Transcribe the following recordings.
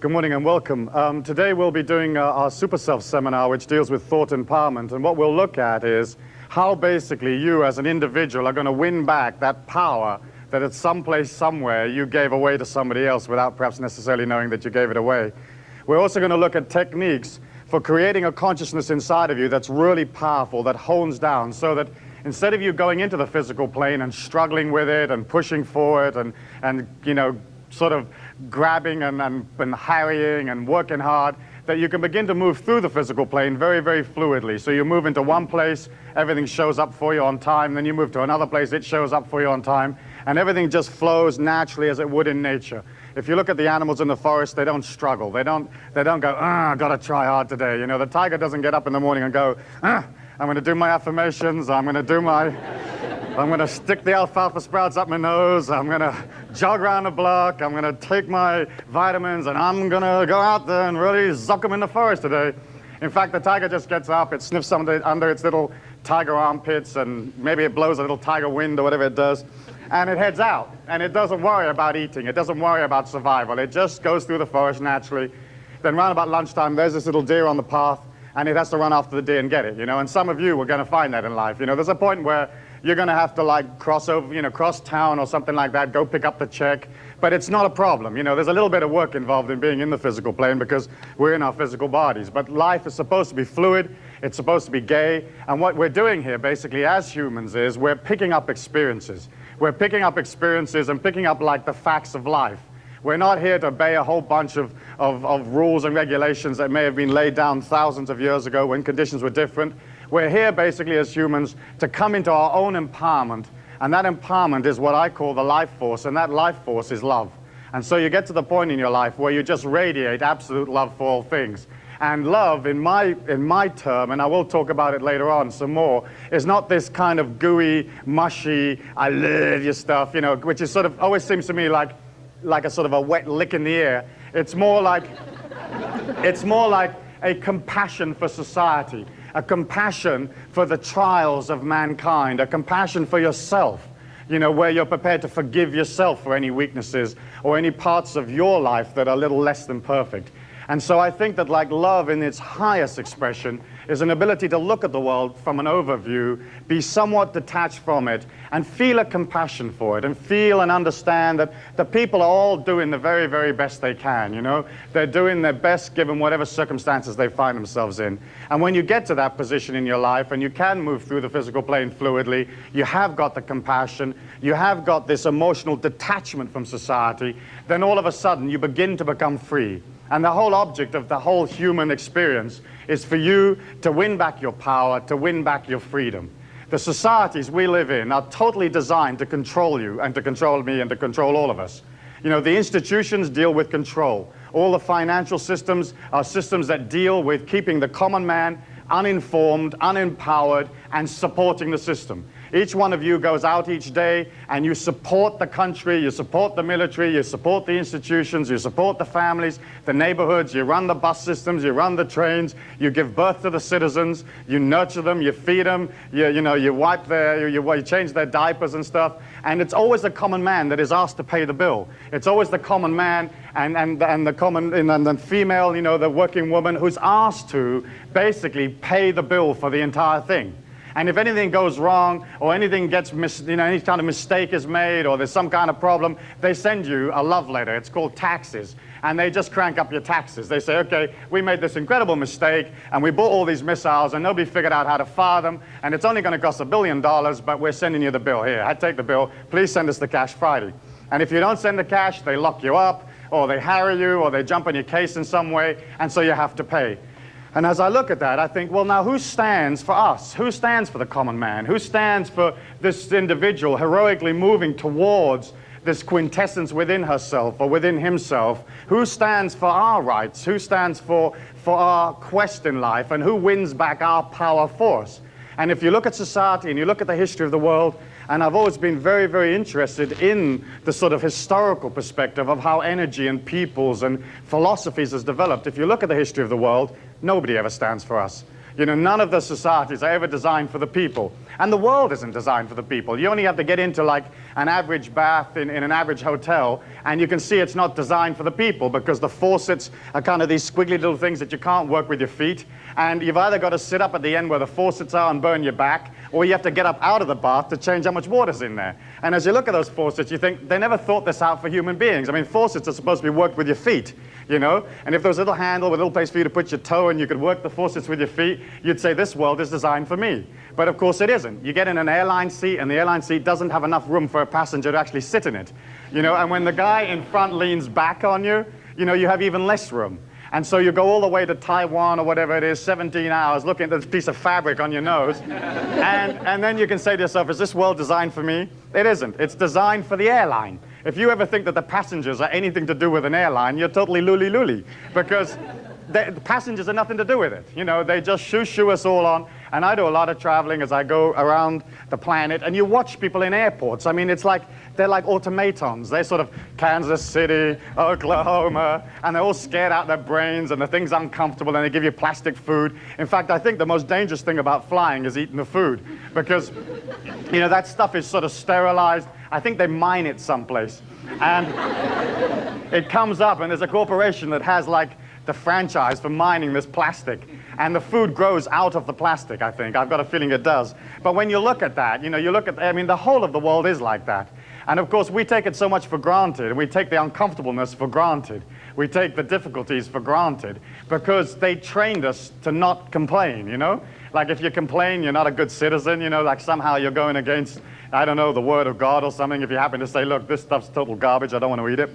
Good morning and welcome. Today we'll be doing our Super Self seminar, which deals with thought empowerment. And what we'll look at is how basically you as an individual are going to win back that power that at some place, somewhere, you gave away to somebody else without perhaps necessarily knowing that you gave it away. We're also going to look at techniques for creating a consciousness inside of you that's really powerful, that hones down, so that instead of you going into the physical plane and struggling with it and pushing for it and you know, sort of grabbing and harrying and working hard, that you can begin to move through the physical plane very, very fluidly. So you move into one place, everything shows up for you on time, then you move to another place, it shows up for you on time, and everything just flows naturally as it would in nature. If you look at the animals in the forest, they don't struggle. They don't go, I gotta try hard today. You know, the tiger doesn't get up in the morning and go, I'm gonna do my affirmations, I'm gonna stick the alfalfa sprouts up my nose, I'm gonna jog around the block, I'm gonna take my vitamins, and I'm gonna go out there and really zuck them in the forest today. In fact, the tiger just gets up, it sniffs under its little tiger armpits, and maybe it blows a little tiger wind or whatever it does, and it heads out. And it doesn't worry about eating, it doesn't worry about survival, it just goes through the forest naturally. Then round about lunchtime, there's this little deer on the path, and it has to run after the deer and get it, you know, and some of you are gonna find that in life. You know, there's a point where you're going to have to like cross over, you know, cross town or something like that, go pick up the check. But it's not a problem. You know, there's a little bit of work involved in being in the physical plane because we're in our physical bodies. But life is supposed to be fluid. It's supposed to be gay. And what we're doing here basically as humans is we're picking up experiences. We're picking up experiences and picking up like the facts of life. We're not here to obey a whole bunch of rules and regulations that may have been laid down thousands of years ago when conditions were different. We're here basically as humans to come into our own empowerment, and that empowerment is what I call the life force, and that life force is love. And so you get to the point in your life where you just radiate absolute love for all things. And love, in my term, and I will talk about it later on some more, is not this kind of gooey, mushy, I love you stuff, you know, which is sort of, always seems to me like a sort of a wet lick in the ear. It's more like a compassion for society, a compassion for the trials of mankind, a compassion for yourself, you know, where you're prepared to forgive yourself for any weaknesses or any parts of your life that are a little less than perfect. And so I think that like love in its highest expression is an ability to look at the world from an overview, be somewhat detached from it, and feel a compassion for it, and feel and understand that the people are all doing the very, very best they can, you know? They're doing their best given whatever circumstances they find themselves in. And when you get to that position in your life, and you can move through the physical plane fluidly, you have got the compassion, you have got this emotional detachment from society, then all of a sudden you begin to become free. And the whole object of the whole human experience is for you to win back your power, to win back your freedom. The societies we live in are totally designed to control you and to control me and to control all of us. You know, the institutions deal with control. All the financial systems are systems that deal with keeping the common man uninformed, unempowered, and supporting the system. Each one of you goes out each day and you support the country, you support the military, you support the institutions, you support the families, the neighborhoods, you run the bus systems, you run the trains, you give birth to the citizens, you nurture them, you feed them, you wipe you change their diapers and stuff. And it's always the common man that is asked to pay the bill. It's always the common man and the female, you know, the working woman who's asked to basically pay the bill for the entire thing. And if anything goes wrong, or anything gets any kind of mistake is made, or there's some kind of problem, they send you a love letter. It's called taxes. And they just crank up your taxes. They say, okay, we made this incredible mistake, and we bought all these missiles, and nobody figured out how to fire them, and it's only going to cost $1 billion, but we're sending you the bill. Here, I take the bill. Please send us the cash Friday. And if you don't send the cash, they lock you up, or they harry you, or they jump on your case in some way, and so you have to pay. And as I look at that, I think, well, now who stands for us? Who stands for the common man? Who stands for this individual heroically moving towards this quintessence within herself or within himself? Who stands for our rights? Who stands for our quest in life? And who wins back our power force? And if you look at society and you look at the history of the world, and I've always been very, very interested in the sort of historical perspective of how energy and peoples and philosophies has developed. If you look at the history of the world, nobody ever stands for us. You know, none of the societies are ever designed for the people. And the world isn't designed for the people. You only have to get into like an average bath in an average hotel, and you can see it's not designed for the people, because the faucets are kind of these squiggly little things that you can't work with your feet. And you've either got to sit up at the end where the faucets are and burn your back, or you have to get up out of the bath to change how much water's in there. And as you look at those faucets, you think, they never thought this out for human beings. I mean, faucets are supposed to be worked with your feet, you know? And if there was a little handle with a little place for you to put your toe and you could work the faucets with your feet, you'd say, this world is designed for me. But of course it isn't. You get in an airline seat, and the airline seat doesn't have enough room for a passenger to actually sit in it. You know, and when the guy in front leans back on you, you know, you have even less room. And so you go all the way to Taiwan or whatever it is, 17 hours, looking at this piece of fabric on your nose. and then you can say to yourself, is this world designed for me? It isn't. It's designed for the airline. If you ever think that the passengers are anything to do with an airline, you're totally looly-looly, because the passengers are nothing to do with it. You know, they just shoo us all on. And I do a lot of traveling as I go around the planet, and you watch people in airports. I mean, it's like, they're like automatons. They're sort of Kansas City, Oklahoma, and they're all scared out their brains, and the thing's uncomfortable, and they give you plastic food. In fact, I think the most dangerous thing about flying is eating the food, because, you know, that stuff is sort of sterilized. I think they mine it someplace. And it comes up, and there's a corporation that has, like, the franchise for mining this plastic. And the food grows out of the plastic, I think. I've got a feeling it does. But when you look at that, you know, you look at, I mean, the whole of the world is like that. And of course, we take it so much for granted, and we take the uncomfortableness for granted. We take the difficulties for granted, because they trained us to not complain, you know? Like, if you complain, you're not a good citizen, you know, like somehow you're going against, I don't know, the word of God or something. If you happen to say, look, this stuff's total garbage, I don't want to eat it.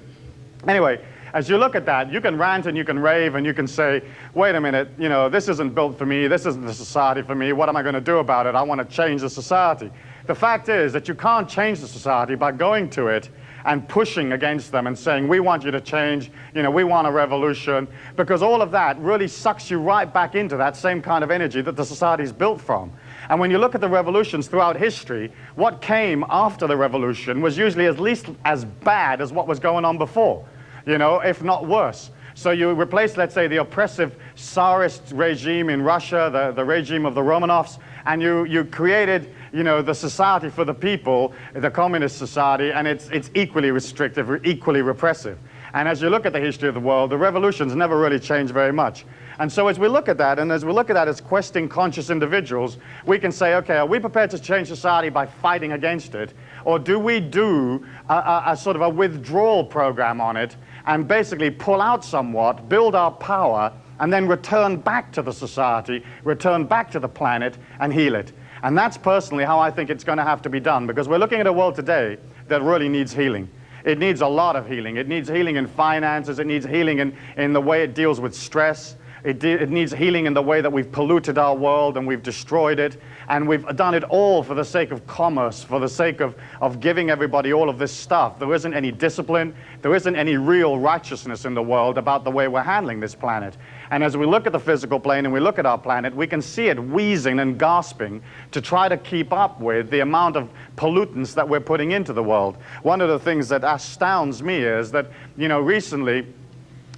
Anyway, as you look at that, you can rant and you can rave and you can say, wait a minute, you know, this isn't built for me, this isn't the society for me, what am I going to do about it? I want to change the society. The fact is that you can't change the society by going to it and pushing against them and saying, we want you to change, you know, we want a revolution, because all of that really sucks you right back into that same kind of energy that the society is built from. And when you look at the revolutions throughout history, what came after the revolution was usually at least as bad as what was going on before, you know, if not worse. So you replace, let's say, the oppressive Tsarist regime in Russia, the regime of the Romanovs, and you created, you know, the society for the people, the communist society, and it's equally restrictive, equally repressive. And as you look at the history of the world, the revolutions never really changed very much. And so as we look at that, and as we look at that as questing conscious individuals, we can say, okay, are we prepared to change society by fighting against it? Or do we do a sort of a withdrawal program on it, and basically pull out somewhat, build our power, and then return back to the society, return back to the planet, and heal it? And that's personally how I think it's going to have to be done, because we're looking at a world today that really needs healing. It needs a lot of healing. It needs healing in finances. It needs healing in the way it deals with stress. It needs healing in the way that we've polluted our world and we've destroyed it. And we've done it all for the sake of commerce, for the sake of giving everybody all of this stuff. There isn't any discipline. There isn't any real righteousness in the world about the way we're handling this planet. And as we look at the physical plane and we look at our planet, we can see it wheezing and gasping to try to keep up with the amount of pollutants that we're putting into the world. One of the things that astounds me is that, you know, recently,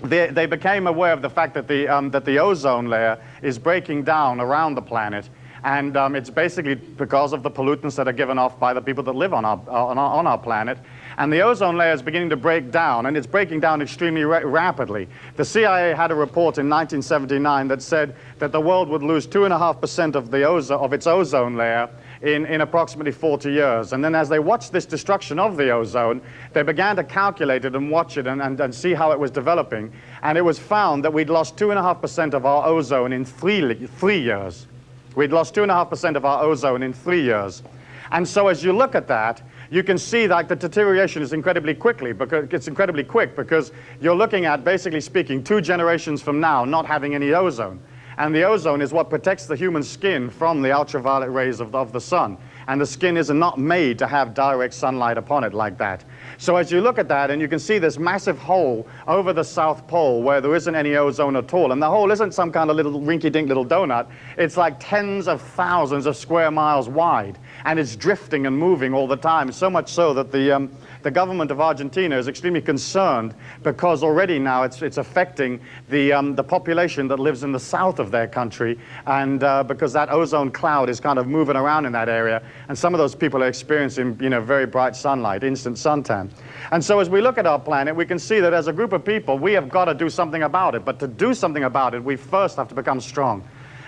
they became aware of the fact that the ozone layer is breaking down around the planet, and it's basically because of the pollutants that are given off by the people that live on our planet. And the ozone layer is beginning to break down, and it's breaking down extremely rapidly. The CIA had a report in 1979 that said that the world would lose 2.5% of its ozone layer in approximately 40 years. And then as they watched this destruction of the ozone, they began to calculate it and watch it and see how it was developing. And it was found that we'd lost 2.5% of our ozone in three years. We'd lost 2.5% of our ozone in 3 years. And so as you look at that, you can see that the deterioration is incredibly quick, because you're looking at, basically speaking, 2 generations from now not having any ozone. And the ozone is what protects the human skin from the ultraviolet rays of the sun. and the skin is not made to have direct sunlight upon it like that. So as you look at that, and you can see this massive hole over the South Pole where there isn't any ozone at all, and the hole isn't some kind of little rinky-dink little donut, it's like tens of thousands of square miles wide, and it's drifting and moving all the time, so much so that the government of Argentina is extremely concerned because already now it's affecting the population that lives in the south of their country, and because that ozone cloud is kind of moving around in that area, and some of those people are experiencing, you know, very bright sunlight, instant suntan. And so as we look at our planet, we can see that as a group of people, we have got to do something about it. But to do something about it, we first have to become strong.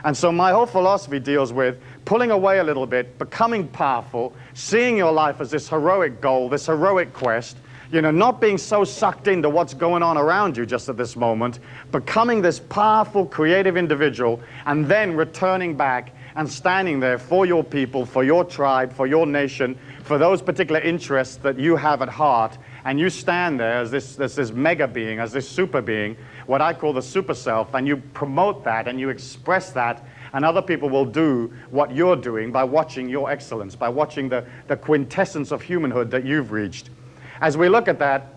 And so my whole philosophy deals with pulling away a little bit, becoming powerful, seeing your life as this heroic goal, this heroic quest, you know, not being so sucked into what's going on around you just at this moment, becoming this powerful, creative individual, and then returning back and standing there for your people, for your tribe, for your nation, for those particular interests that you have at heart. And you stand there as this mega being, as this super being, what I call the super self, and you promote that and you express that, and other people will do what you're doing by watching your excellence, by watching the quintessence of humanhood that you've reached. As we look at that,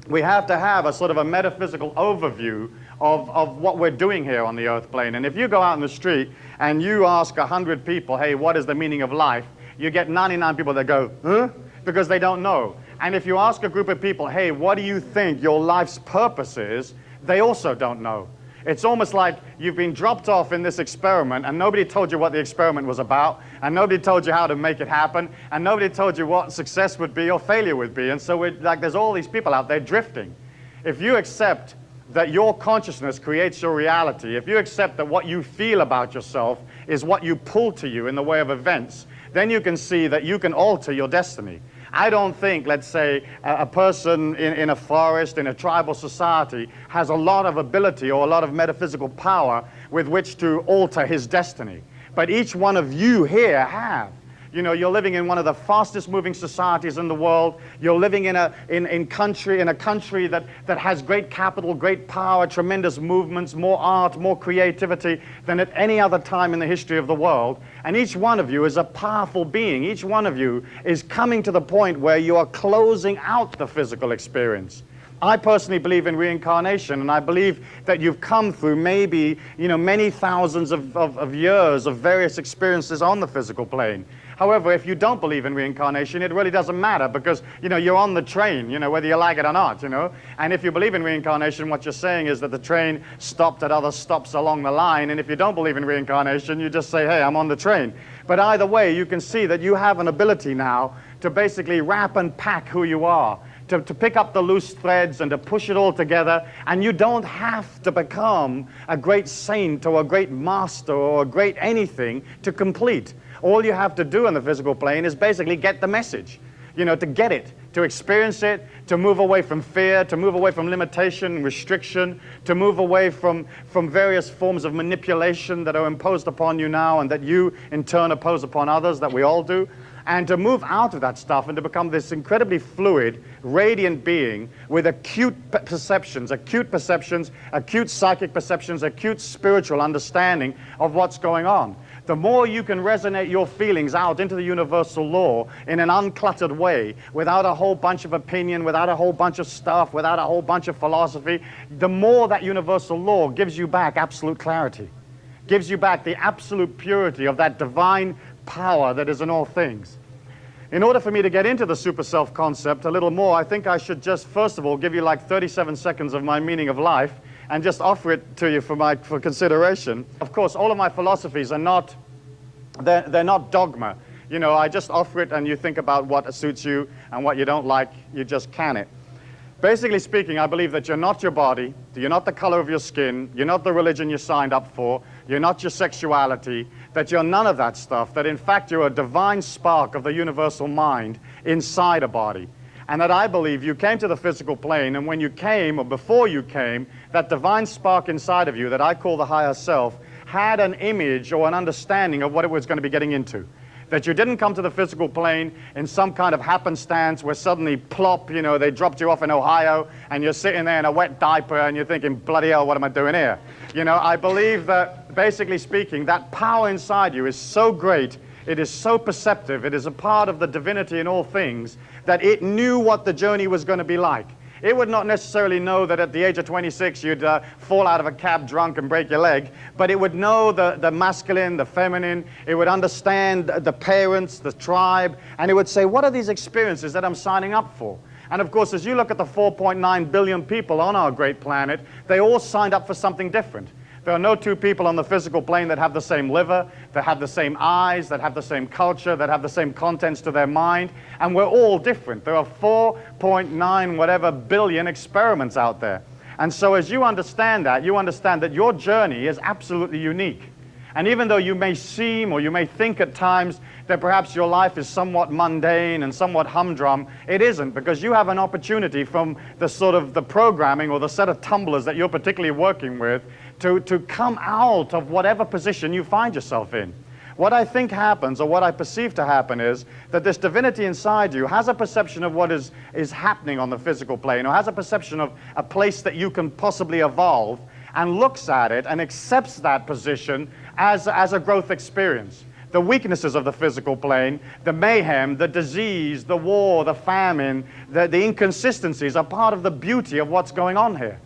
we have to have a sort of a metaphysical overview of what we're doing here on the earth plane. And if you go out in the street and you ask 100 people, hey, what is the meaning of life? You get 99 people that go, huh? Because they don't know. And if you ask a group of people, hey, what do you think your life's purpose is? They also don't know. It's almost like you've been dropped off in this experiment and nobody told you what the experiment was about, and nobody told you how to make it happen, and nobody told you what success would be or failure would be. And so there's all these people out there drifting. If you accept that your consciousness creates your reality, if you accept that what you feel about yourself is what you pull to you in the way of events, then you can see that you can alter your destiny. I don't think, let's say, a person in a forest, in a tribal society, has a lot of ability or a lot of metaphysical power with which to alter his destiny. But each one of you here have. You know, you're living in one of the fastest moving societies in the world. You're living in a country that has great capital, great power, tremendous movements, more art, more creativity than at any other time in the history of the world. And each one of you is a powerful being. Each one of you is coming to the point where you are closing out the physical experience. I personally believe in reincarnation, and I believe that you've come through maybe, you know, many thousands of years of various experiences on the physical plane. However, if you don't believe in reincarnation, it really doesn't matter because, you know, you're on the train, you know, whether you like it or not, you know. And if you believe in reincarnation, what you're saying is that the train stopped at other stops along the line. And if you don't believe in reincarnation, you just say, hey, I'm on the train. But either way, you can see that you have an ability now to basically wrap and pack who you are, to pick up the loose threads and to push it all together. And you don't have to become a great saint or a great master or a great anything to complete. All you have to do on the physical plane is basically get the message, you know, to get it, to experience it, to move away from fear, to move away from limitation, restriction, to move away from various forms of manipulation that are imposed upon you now and that you in turn impose upon others, that we all do, and to move out of that stuff and to become this incredibly fluid, radiant being with acute perceptions, acute psychic perceptions, acute spiritual understanding of what's going on. The more you can resonate your feelings out into the universal law in an uncluttered way, without a whole bunch of opinion, without a whole bunch of stuff, without a whole bunch of philosophy, the more that universal law gives you back absolute clarity, gives you back the absolute purity of that divine power that is in all things. In order for me to get into the super self concept a little more, I think I should just first of all give you like 37 seconds of my meaning of life and just offer it to you for consideration. Of course, all of my philosophies are not, they're not dogma. You know, I just offer it and you think about what suits you, and what you don't like, you just can it. Basically speaking, I believe that you're not your body, you're not the color of your skin, you're not the religion you signed up for, you're not your sexuality, that you're none of that stuff, that in fact you're a divine spark of the universal mind inside a body. And that I believe you came to the physical plane, and when you came, or before you came, that divine spark inside of you, that I call the higher self, had an image or an understanding of what it was going to be getting into. that you didn't come to the physical plane in some kind of happenstance where suddenly plop, you know, they dropped you off in Ohio and you're sitting there in a wet diaper and you're thinking, bloody hell, what am I doing here? You know, I believe that, basically speaking, that power inside you is so great, it is so perceptive, it is a part of the divinity in all things, that it knew what the journey was going to be like. It would not necessarily know that at the age of 26 you'd fall out of a cab drunk and break your leg, but it would know the masculine, the feminine, it would understand the parents, the tribe, and it would say, what are these experiences that I'm signing up for? And of course, as you look at the 4.9 billion people on our great planet, they all signed up for something different. There are no two people on the physical plane that have the same liver, that have the same eyes, that have the same culture, that have the same contents to their mind, and we're all different. There are 4.9 whatever billion experiments out there. And so as you understand that your journey is absolutely unique. And even though you may seem or you may think at times that perhaps your life is somewhat mundane and somewhat humdrum, it isn't, because you have an opportunity from the sort of the programming or the set of tumblers that you're particularly working with to come out of whatever position you find yourself in. What I think happens, or what I perceive to happen, is that this divinity inside you has a perception of what is happening on the physical plane, or has a perception of a place that you can possibly evolve, and looks at it and accepts that position as a growth experience. The weaknesses of the physical plane, the mayhem, the disease, the war, the famine, the inconsistencies are part of the beauty of what's going on here.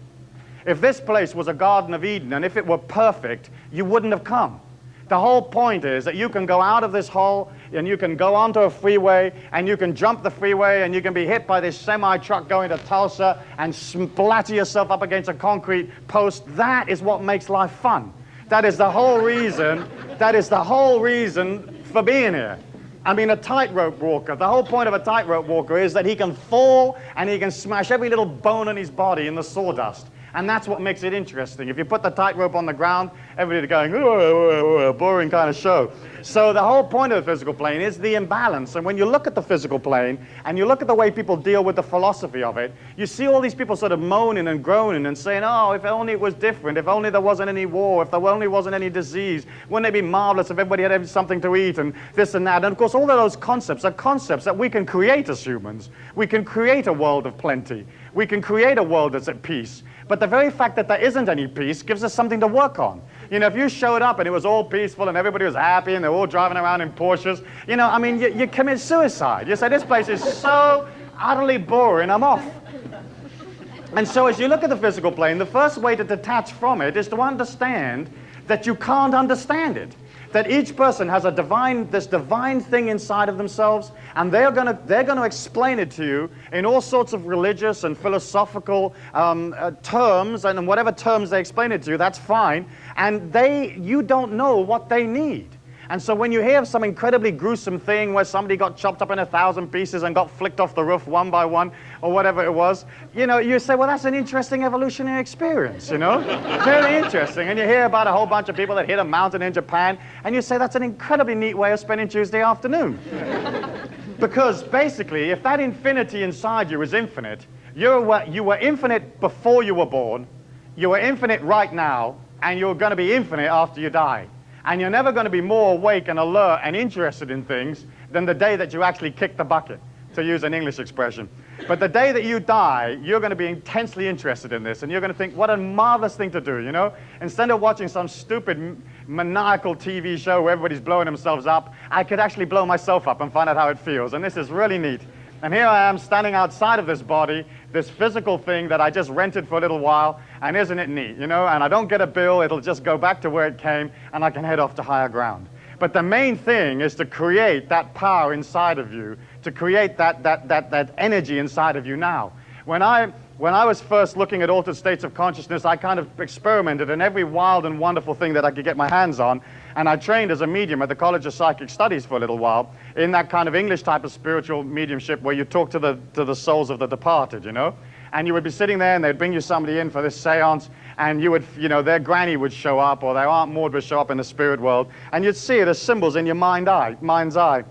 If this place was a Garden of Eden, and if it were perfect, you wouldn't have come. The whole point is that you can go out of this hole, and you can go onto a freeway, and you can jump the freeway, and you can be hit by this semi-truck going to Tulsa, and splatter yourself up against a concrete post. That is what makes life fun. That is the whole reason, for being here. I mean, a tightrope walker, the whole point of a tightrope walker is that he can fall, and he can smash every little bone in his body in the sawdust. And that's what makes it interesting. If you put the tightrope on the ground, everybody's going, oh, boring kind of show. So the whole point of the physical plane is the imbalance. And when you look at the physical plane, and you look at the way people deal with the philosophy of it, you see all these people sort of moaning and groaning and saying, oh, if only it was different, if only there wasn't any war, if there only wasn't any disease, wouldn't it be marvelous if everybody had something to eat and this and that? And of course, all of those concepts are concepts that we can create as humans. We can create a world of plenty. We can create a world that's at peace. But the very fact that there isn't any peace gives us something to work on. You know, if you showed up and it was all peaceful and everybody was happy and they're all driving around in Porsches, you know, I mean, you commit suicide. You say, this place is so utterly boring, I'm off. And so as you look at the physical plane, the first way to detach from it is to understand that you can't understand it. That each person has this divine thing inside of themselves, and they're going to explain it to you in all sorts of religious and philosophical terms, and in whatever terms they explain it to you, that's fine. And you don't know what they need. And so when you hear of some incredibly gruesome thing where somebody got chopped up in 1,000 pieces and got flicked off the roof one by one, or whatever it was, you know, you say, well, that's an interesting evolutionary experience, you know? Very interesting. And you hear about a whole bunch of people that hit a mountain in Japan, and you say, that's an incredibly neat way of spending Tuesday afternoon. Because basically, if that infinity inside you is infinite, you were infinite before you were born, you were infinite right now, and you're going to be infinite after you die. And you're never going to be more awake and alert and interested in things than the day that you actually kick the bucket, to use an English expression. But the day that you die, you're going to be intensely interested in this, and you're going to think, what a marvelous thing to do, you know? Instead of watching some stupid maniacal TV show where everybody's blowing themselves up, I could actually blow myself up and find out how it feels, and this is really neat. And here I am standing outside of this body, this physical thing that I just rented for a little while, and isn't it neat, you know? And I don't get a bill, it'll just go back to where it came, and I can head off to higher ground. But the main thing is to create that power inside of you, to create that energy inside of you now. When I was first looking at altered states of consciousness, I kind of experimented in every wild and wonderful thing that I could get my hands on, and I trained as a medium at the College of Psychic Studies for a little while, in that kind of English type of spiritual mediumship where you talk to the souls of the departed, you know? And you would be sitting there and they'd bring you somebody in for this seance, and you would, you know, their granny would show up, or their Aunt Maud would show up in the spirit world, and you'd see it as symbols in your mind's eye.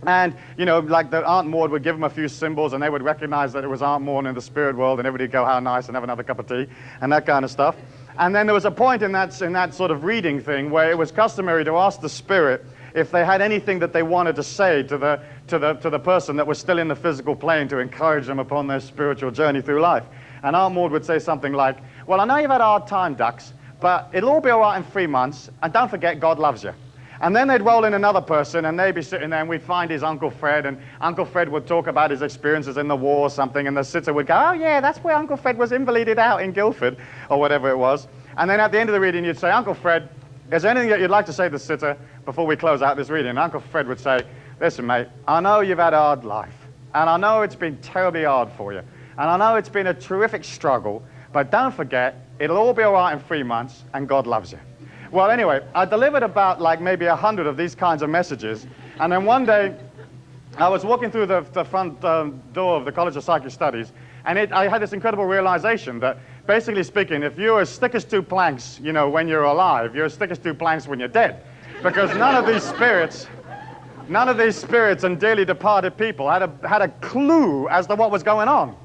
And, you know, like the Aunt Maud would give them a few symbols, and they would recognize that it was Aunt Maud in the spirit world, and everybody would go, how nice, and have another cup of tea, and that kind of stuff. And then there was a point in that sort of reading thing where it was customary to ask the spirit if they had anything that they wanted to say to the person that was still in the physical plane to encourage them upon their spiritual journey through life. And Aunt Maud would say something like, well, I know you've had a hard time, ducks, but it'll all be all right in 3 months, and don't forget, God loves you. And then they'd roll in another person, and they'd be sitting there, and we'd find his Uncle Fred, and Uncle Fred would talk about his experiences in the war or something, and the sitter would go, oh, yeah, that's where Uncle Fred was invalided out in Guildford, or whatever it was. And then at the end of the reading, you'd say, Uncle Fred, is there anything that you'd like to say to the sitter before we close out this reading? And Uncle Fred would say, listen, mate, I know you've had a hard life, and I know it's been terribly hard for you, and I know it's been a terrific struggle, but don't forget, it'll all be all right in 3 months, and God loves you. Well, anyway, I delivered about like maybe 100 of these kinds of messages, and then one day I was walking through the front door of the College of Psychic Studies, and I had this incredible realization that, basically speaking, if you're as thick as 2 planks, you know, when you're alive, you're as thick as 2 planks when you're dead, because none of these spirits and dearly departed people had a clue as to what was going on.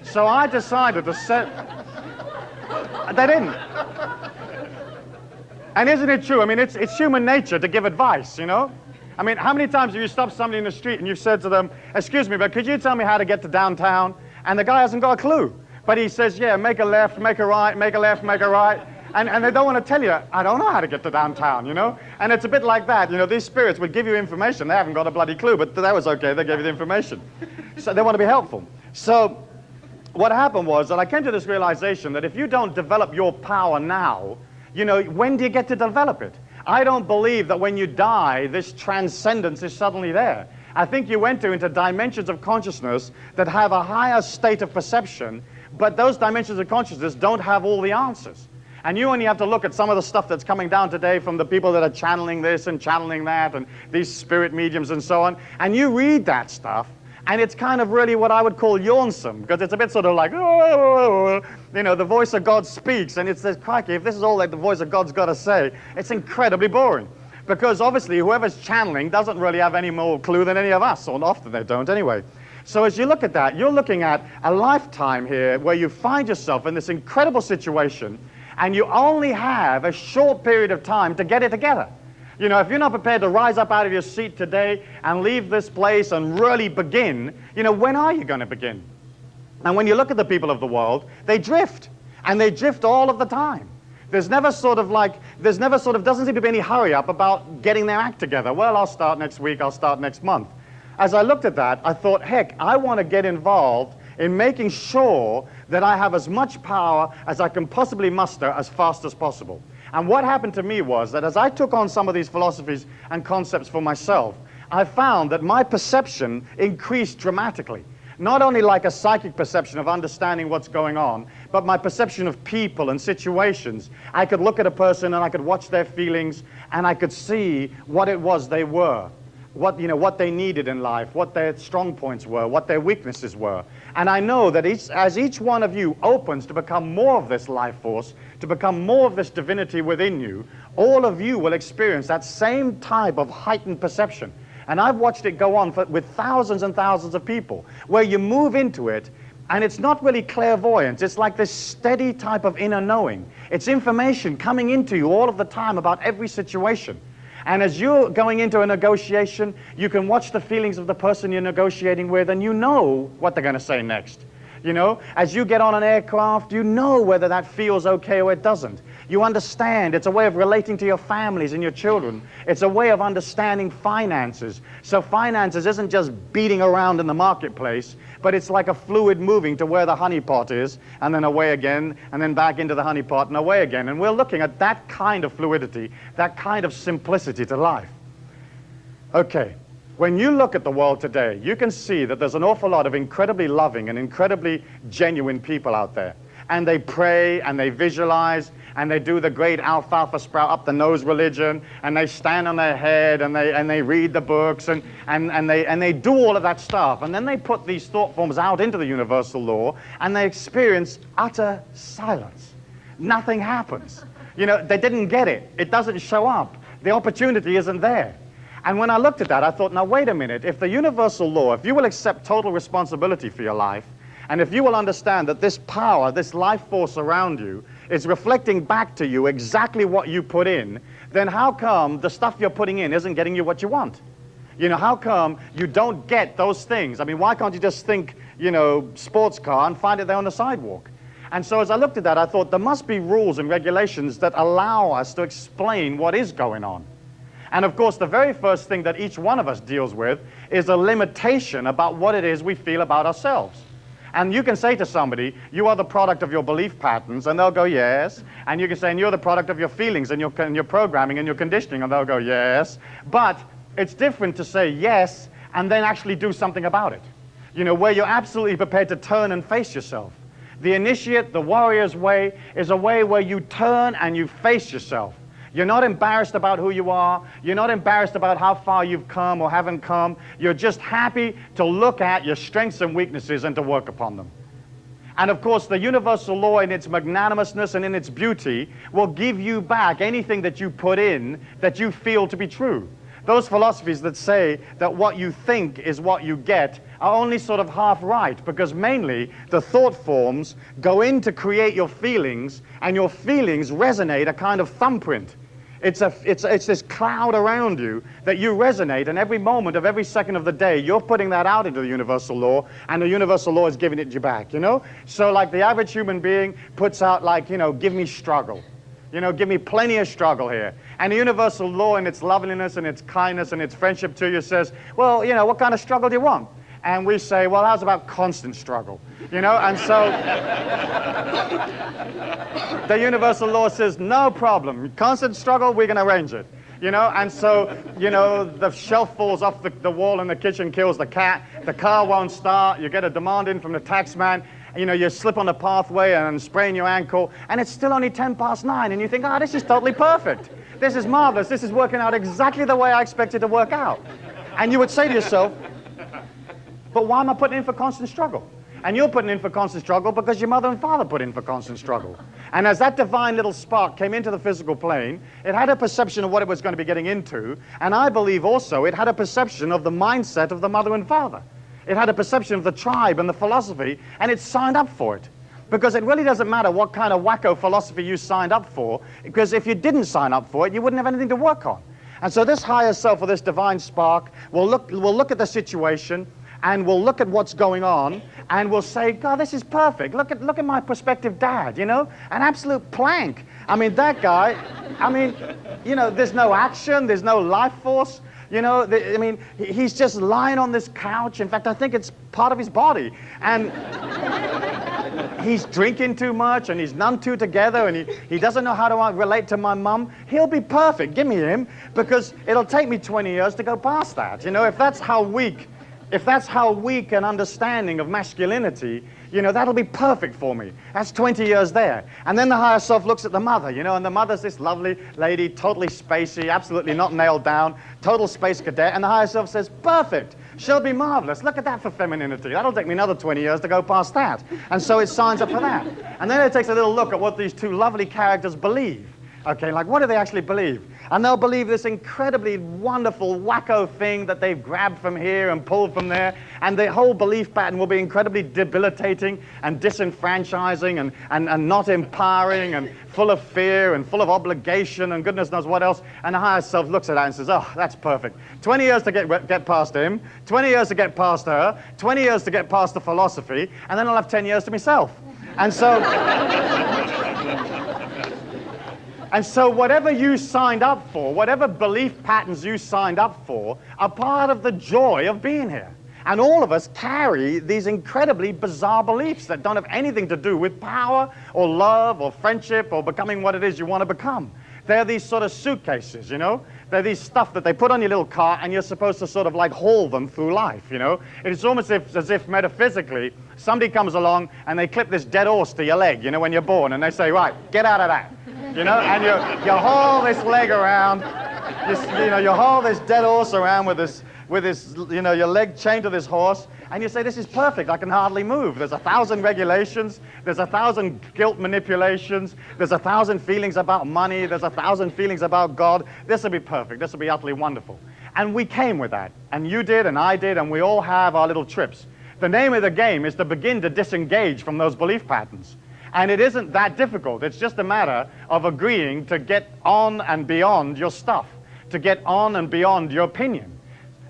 So I decided to set. They didn't. And isn't it true? I mean, it's human nature to give advice, you know? I mean, how many times have you stopped somebody in the street and you've said to them, excuse me, but could you tell me how to get to downtown? And the guy hasn't got a clue. But he says, yeah, make a left, make a right, make a left, make a right. And they don't want to tell you, I don't know how to get to downtown, you know? And it's a bit like that. You know, these spirits would give you information. They haven't got a bloody clue, but that was okay. They gave you the information. So they want to be helpful. So what happened was that I came to this realization that if you don't develop your power now, you know, when do you get to develop it? I don't believe that when you die, this transcendence is suddenly there. I think you enter into dimensions of consciousness that have a higher state of perception, but those dimensions of consciousness don't have all the answers. And you only have to look at some of the stuff that's coming down today from the people that are channeling this and channeling that and these spirit mediums and so on, and you read that stuff, and it's kind of really what I would call yawnsome, because it's a bit sort of like, you know, the voice of God speaks, and it says, crikey, if this is all that the voice of God's got to say, it's incredibly boring. Because obviously whoever's channeling doesn't really have any more clue than any of us, or often they don't anyway. So as you look at that, you're looking at a lifetime here where you find yourself in this incredible situation, and you only have a short period of time to get it together. You know, if you're not prepared to rise up out of your seat today and leave this place and really begin, you know, when are you going to begin? And when you look at the people of the world, they drift. And they drift all of the time. There's never sort of, doesn't seem to be any hurry up about getting their act together. Well, I'll start next week, I'll start next month. As I looked at that, I thought, heck, I want to get involved in making sure that I have as much power as I can possibly muster as fast as possible. And what happened to me was that as I took on some of these philosophies and concepts for myself, I found that my perception increased dramatically. Not only like a psychic perception of understanding what's going on, but my perception of people and situations. I could look at a person and I could watch their feelings and I could see what it was they were. What they needed in life, what their strong points were, what their weaknesses were. And I know that as each one of you opens to become more of this life force, to become more of this divinity within you, all of you will experience that same type of heightened perception. And I've watched it go on with thousands and thousands of people, where you move into it, and it's not really clairvoyance. It's like this steady type of inner knowing. It's information coming into you all of the time about every situation. And as you're going into a negotiation, you can watch the feelings of the person you're negotiating with, and you know what they're going to say next. You know, as you get on an aircraft, you know whether that feels okay or it doesn't. You understand. It's a way of relating to your families and your children. It's a way of understanding finances. So finances isn't just beating around in the marketplace, but it's like a fluid moving to where the honeypot is, and then away again, and then back into the honeypot and away again. And we're looking at that kind of fluidity, that kind of simplicity to life. Okay. When you look at the world today, you can see that there's an awful lot of incredibly loving and incredibly genuine people out there. And they pray, and they visualize, and they do the great alfalfa sprout up the nose religion, and they stand on their head, and they read the books, and they do all of that stuff. And then they put these thought forms out into the universal law, and they experience utter silence. Nothing happens. You know, they didn't get it. It doesn't show up. The opportunity isn't there. And when I looked at that, I thought, now wait a minute, if the universal law, if you will accept total responsibility for your life, and if you will understand that this power, this life force around you, is reflecting back to you exactly what you put in, then how come the stuff you're putting in isn't getting you what you want? You know, how come you don't get those things? I mean, why can't you just think, you know, sports car and find it there on the sidewalk? And so as I looked at that, I thought there must be rules and regulations that allow us to explain what is going on. And of course, the very first thing that each one of us deals with is a limitation about what it is we feel about ourselves. And you can say to somebody, you are the product of your belief patterns, and they'll go, yes. And you can say, and you're the product of your feelings and your programming and your conditioning, and they'll go, yes. But it's different to say yes and then actually do something about it. You know, where you're absolutely prepared to turn and face yourself. The initiate, the warrior's way, is a way where you turn and you face yourself. You're not embarrassed about who you are. You're not embarrassed about how far you've come or haven't come. You're just happy to look at your strengths and weaknesses and to work upon them. And of course, the universal law in its magnanimousness and in its beauty will give you back anything that you put in that you feel to be true. Those philosophies that say that what you think is what you get are only sort of half right, because mainly the thought forms go in to create your feelings, and your feelings resonate a kind of thumbprint. It's this cloud around you that you resonate, and every moment of every second of the day, you're putting that out into the universal law, and the universal law is giving it you back, you know? So like the average human being puts out like, you know, give me struggle. You know, give me plenty of struggle here. And the universal law in its loveliness and its kindness and its friendship to you says, well, you know, what kind of struggle do you want? And we say, well, how's about constant struggle? You know, and so the universal law says, no problem. Constant struggle, we're going to arrange it. You know, and so, you know, the shelf falls off the wall in the kitchen, kills the cat, the car won't start, you get a demand in from the tax man, you know, you slip on the pathway and sprain your ankle, and it's still only 9:10, and you think, oh, this is totally perfect. This is marvelous. This is working out exactly the way I expected to work out. And you would say to yourself, but why am I putting in for constant struggle? And you're putting in for constant struggle because your mother and father put in for constant struggle. And as that divine little spark came into the physical plane, it had a perception of what it was going to be getting into, and I believe also it had a perception of the mindset of the mother and father. It had a perception of the tribe and the philosophy, and it signed up for it. Because it really doesn't matter what kind of wacko philosophy you signed up for, because if you didn't sign up for it, you wouldn't have anything to work on. And so this higher self, or this divine spark, will look at the situation, and we'll look at what's going on, and we'll say, God, this is perfect. Look at my prospective dad, you know? An absolute plank. I mean, that guy, I mean, you know, there's no action, there's no life force. You know, I mean, he's just lying on this couch. In fact, I think it's part of his body. And he's drinking too much, and he's none too together, and he doesn't know how to relate to my mum. He'll be perfect. Give me him, because it'll take me 20 years to go past that. You know, if that's how weak an understanding of masculinity, you know, that'll be perfect for me. That's 20 years there. And then the higher self looks at the mother, you know, and the mother's this lovely lady, totally spacey, absolutely not nailed down, total space cadet, and the higher self says, perfect, she'll be marvelous. Look at that for femininity. That'll take me another 20 years to go past that. And so it signs up for that. And then it takes a little look at what these two lovely characters believe. Okay, like what do they actually believe? And they'll believe this incredibly wonderful wacko thing that they've grabbed from here and pulled from there, and the whole belief pattern will be incredibly debilitating and disenfranchising and not empowering and full of fear and full of obligation and goodness knows what else. And the higher self looks at that and says, oh, that's perfect. 20 years to get past him, 20 years to get past her, 20 years to get past the philosophy, and then I'll have 10 years to myself. And so... And so whatever you signed up for, whatever belief patterns you signed up for, are part of the joy of being here. And all of us carry these incredibly bizarre beliefs that don't have anything to do with power or love or friendship or becoming what it is you want to become. They're these sort of suitcases, you know? They're these stuff that they put on your little car, and you're supposed to sort of like haul them through life, you know? It's almost as if metaphysically somebody comes along and they clip this dead horse to your leg, you know, when you're born, and they say, right, get out of that. You know, and you haul this leg around, you haul this dead horse around with this, you know, your leg chained to this horse, and you say, this is perfect, I can hardly move. There's 1,000 regulations, there's 1,000 guilt manipulations, there's 1,000 feelings about money, there's 1,000 feelings about God. This will be perfect, this will be utterly wonderful. And we came with that, and you did, and I did, and we all have our little trips. The name of the game is to begin to disengage from those belief patterns. And it isn't that difficult. It's just a matter of agreeing to get on and beyond your stuff, to get on and beyond your opinion.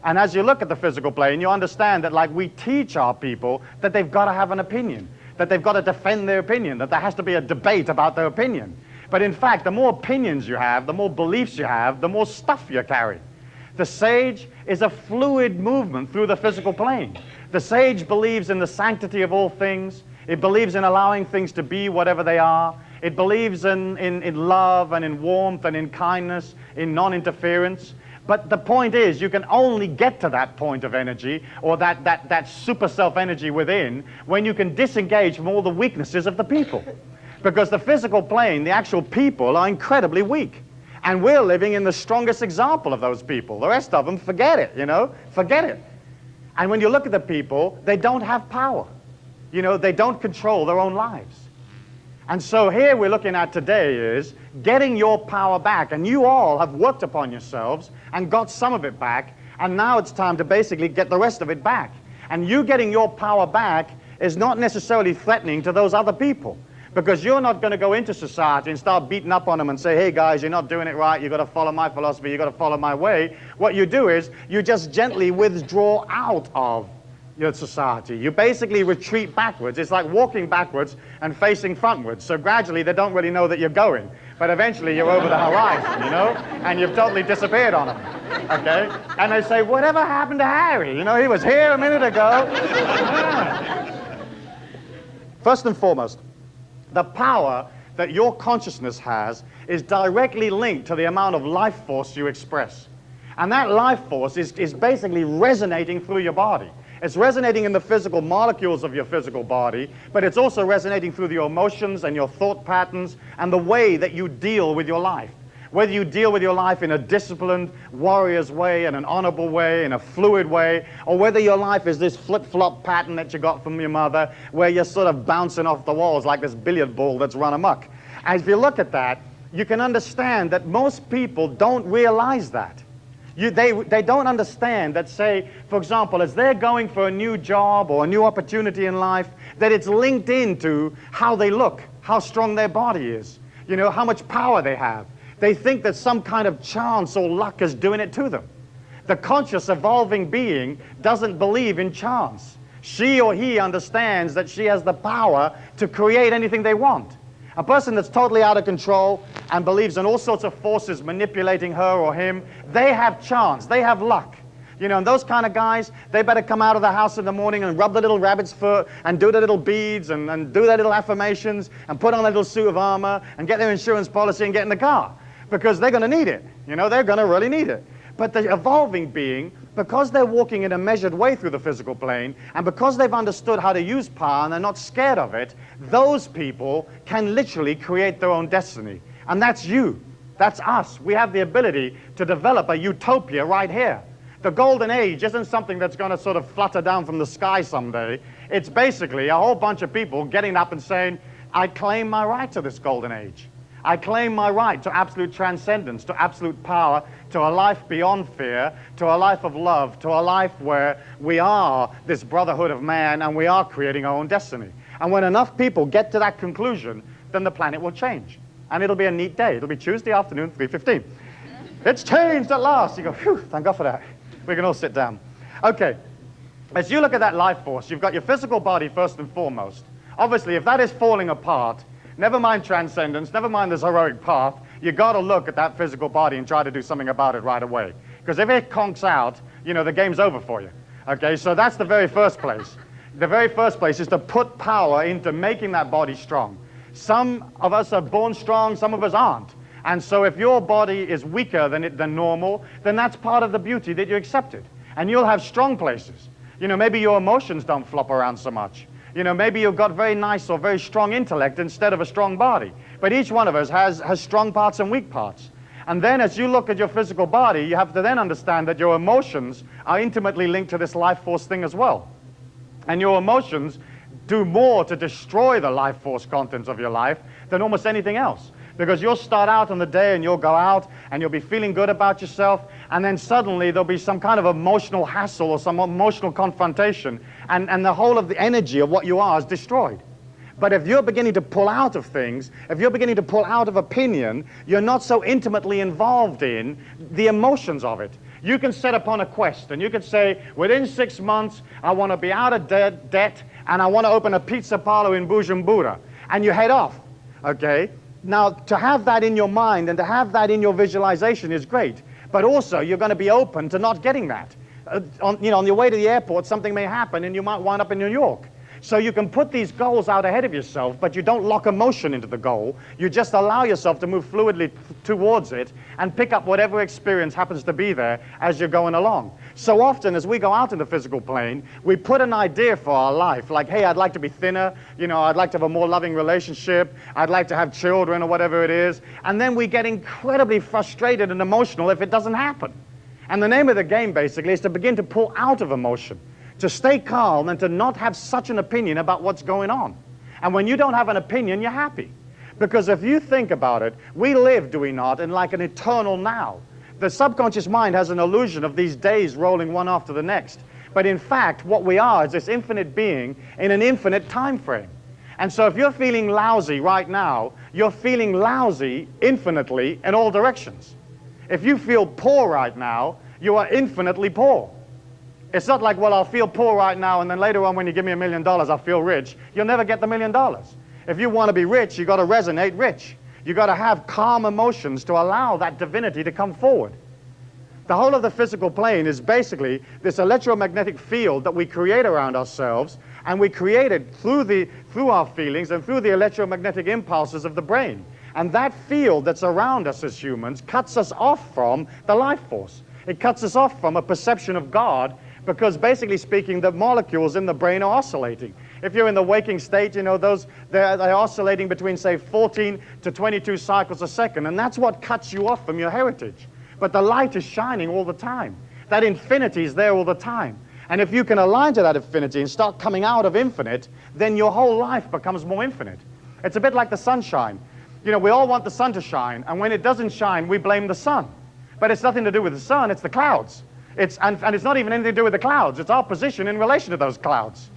And as you look at the physical plane, you understand that, like, we teach our people that they've got to have an opinion, that they've got to defend their opinion, that there has to be a debate about their opinion. But in fact, the more opinions you have, the more beliefs you have, the more stuff you carry. The sage is a fluid movement through the physical plane. The sage believes in the sanctity of all things. It believes in allowing things to be whatever they are. It believes in love and in warmth and in kindness, in non-interference. But the point is, you can only get to that point of energy, or that super self-energy within, when you can disengage from all the weaknesses of the people. Because the physical plane, the actual people, are incredibly weak. And we're living in the strongest example of those people. The rest of them, forget it, you know, forget it. And when you look at the people, they don't have power. You know, they don't control their own lives. And so here we're looking at today is getting your power back. And you all have worked upon yourselves and got some of it back. And now it's time to basically get the rest of it back. And you getting your power back is not necessarily threatening to those other people. Because you're not going to go into society and start beating up on them and say, hey guys, you're not doing it right, you've got to follow my philosophy, you've got to follow my way. What you do is you just gently withdraw out of your society. You basically retreat backwards. It's like walking backwards and facing frontwards. So gradually they don't really know that you're going. But eventually you're over the horizon, you know, and you've totally disappeared on them. Okay? And they say, whatever happened to Harry? You know, he was here a minute ago. Yeah. First and foremost, the power that your consciousness has is directly linked to the amount of life force you express. And that life force is basically resonating through your body. It's resonating in the physical molecules of your physical body, but it's also resonating through your emotions and your thought patterns and the way that you deal with your life. Whether you deal with your life in a disciplined, warrior's way, in an honorable way, in a fluid way, or whether your life is this flip-flop pattern that you got from your mother, where you're sort of bouncing off the walls like this billiard ball that's run amok. And if you look at that, you can understand that most people don't realize that. They don't understand that, say, for example, as they're going for a new job or a new opportunity in life, that it's linked into how they look, how strong their body is, you know, how much power they have. They think that some kind of chance or luck is doing it to them. The conscious, evolving being doesn't believe in chance. She or he understands that she has the power to create anything they want. A person that's totally out of control and believes in all sorts of forces manipulating her or him, they have chance, they have luck. You know, and those kind of guys, they better come out of the house in the morning and rub the little rabbit's foot and do the little beads and do their little affirmations and put on a little suit of armor and get their insurance policy and get in the car. Because they're going to need it. You know, they're going to really need it. But the evolving being, because they're walking in a measured way through the physical plane, and because they've understood how to use power and they're not scared of it, those people can literally create their own destiny. And that's you. That's us. We have the ability to develop a utopia right here. The golden age isn't something that's going to sort of flutter down from the sky someday. It's basically a whole bunch of people getting up and saying, I claim my right to this golden age. I claim my right to absolute transcendence, to absolute power, to a life beyond fear, to a life of love, to a life where we are this brotherhood of man and we are creating our own destiny. And when enough people get to that conclusion, then the planet will change. And it'll be a neat day. It'll be Tuesday afternoon, 3:15. It's changed at last. You go, phew, thank God for that. We can all sit down. Okay, as you look at that life force, you've got your physical body first and foremost. Obviously, if that is falling apart, never mind transcendence, never mind this heroic path, you got to look at that physical body and try to do something about it right away. Because if it conks out, you know, the game's over for you. Okay, so that's the very first place. The very first place is to put power into making that body strong. Some of us are born strong, some of us aren't. And so if your body is weaker than normal, then that's part of the beauty that you accepted. And you'll have strong places. You know, maybe your emotions don't flop around so much. You know, maybe you've got very nice or very strong intellect instead of a strong body. But each one of us has strong parts and weak parts. And then as you look at your physical body, you have to then understand that your emotions are intimately linked to this life force thing as well. And your emotions do more to destroy the life force contents of your life than almost anything else. Because you'll start out on the day and you'll go out and you'll be feeling good about yourself, and then suddenly there'll be some kind of emotional hassle or some emotional confrontation, and the whole of the energy of what you are is destroyed. But if you're beginning to pull out of things, if you're beginning to pull out of opinion, you're not so intimately involved in the emotions of it. You can set upon a quest, and you can say, within 6 months, I want to be out of debt, and I want to open a pizza parlor in Bujumbura. And you head off, okay? Now, to have that in your mind and to have that in your visualization is great. But also, you're going to be open to not getting that. On your way to the airport, something may happen, and you might wind up in New York. So you can put these goals out ahead of yourself, but you don't lock emotion into the goal. You just allow yourself to move fluidly towards it and pick up whatever experience happens to be there as you're going along. So often as we go out in the physical plane, we put an idea for our life, like, hey, I'd like to be thinner, I'd like to have a more loving relationship, I'd like to have children or whatever it is, and then we get incredibly frustrated and emotional if it doesn't happen. And the name of the game basically is to begin to pull out of emotion, to stay calm and to not have such an opinion about what's going on. And when you don't have an opinion, you're happy. Because if you think about it, we live, do we not, in like an eternal now. The subconscious mind has an illusion of these days rolling one after the next. But in fact, what we are is this infinite being in an infinite time frame. And so if you're feeling lousy right now, you're feeling lousy infinitely in all directions. If you feel poor right now, you are infinitely poor. It's not like, well, I'll feel poor right now, and then later on when you give me $1 million, I'll feel rich. You'll never get the $1 million. If you want to be rich, you've got to resonate rich. You've got to have calm emotions to allow that divinity to come forward. The whole of the physical plane is basically this electromagnetic field that we create around ourselves, and we create it through our feelings and through the electromagnetic impulses of the brain. And that field that's around us as humans cuts us off from the life force. It cuts us off from a perception of God, because basically speaking, the molecules in the brain are oscillating. If you're in the waking state, they're oscillating between, say, 14 to 22 cycles a second, and that's what cuts you off from your heritage. But the light is shining all the time. That infinity is there all the time. And if you can align to that infinity and start coming out of infinite, then your whole life becomes more infinite. It's a bit like the sunshine. We all want the sun to shine, and when it doesn't shine, we blame the sun. But it's nothing to do with the sun, it's the clouds. And it's not even anything to do with the clouds. It's our position in relation to those clouds.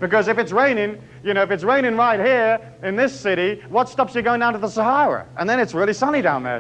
Because if it's raining, if it's raining right here in this city, what stops you going down to the Sahara? And then it's really sunny down there,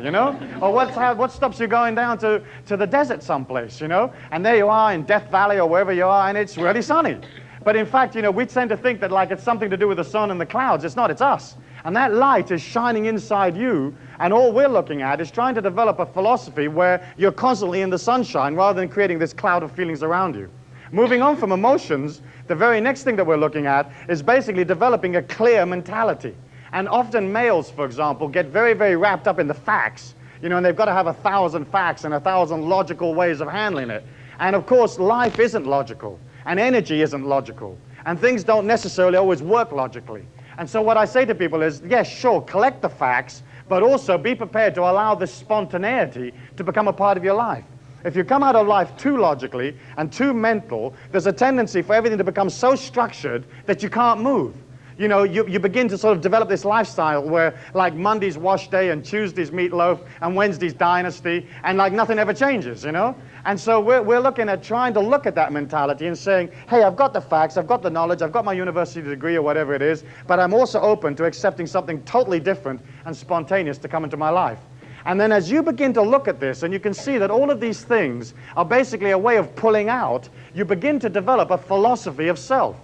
Or what stops you going down to the desert someplace, And there you are in Death Valley or wherever you are, and it's really sunny. But in fact, we tend to think that like it's something to do with the sun and the clouds. It's not, it's us. And that light is shining inside you, and all we're looking at is trying to develop a philosophy where you're constantly in the sunshine rather than creating this cloud of feelings around you. Moving on from emotions, the very next thing that we're looking at is basically developing a clear mentality. And often males, for example, get very, very wrapped up in the facts, and they've got to have 1,000 facts and 1,000 logical ways of handling it. And of course, life isn't logical, and energy isn't logical, and things don't necessarily always work logically. And so what I say to people is, yes, sure, collect the facts, but also be prepared to allow this spontaneity to become a part of your life. If you come out of life too logically and too mental, there's a tendency for everything to become so structured that you can't move. You begin to sort of develop this lifestyle where like Monday's wash day and Tuesday's meatloaf and Wednesday's dynasty, and like nothing ever changes, And so we're looking at trying to look at that mentality and saying, hey, I've got the facts, I've got the knowledge, I've got my university degree or whatever it is, but I'm also open to accepting something totally different and spontaneous to come into my life. And then as you begin to look at this, and you can see that all of these things are basically a way of pulling out, you begin to develop a philosophy of self.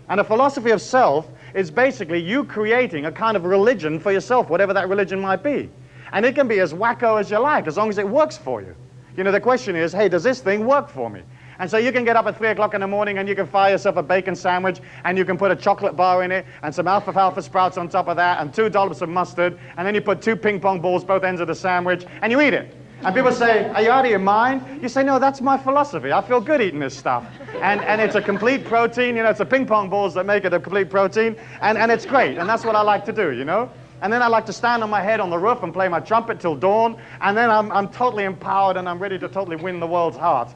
And a philosophy of self is basically you creating a kind of religion for yourself, whatever that religion might be. And it can be as wacko as you like, as long as it works for you. The question is, hey, does this thing work for me? And so you can get up at 3 o'clock in the morning and you can fire yourself a bacon sandwich, and you can put a chocolate bar in it and some alfalfa sprouts on top of that and 2 dollops of mustard, and then you put 2 ping pong balls both ends of the sandwich and you eat it. And people say, are you out of your mind? You say, no, that's my philosophy. I feel good eating this stuff. And it's a complete protein. It's the ping pong balls that make it a complete protein. And it's great. And that's what I like to do, And then I like to stand on my head on the roof and play my trumpet till dawn. And then I'm totally empowered and I'm ready to totally win the world's heart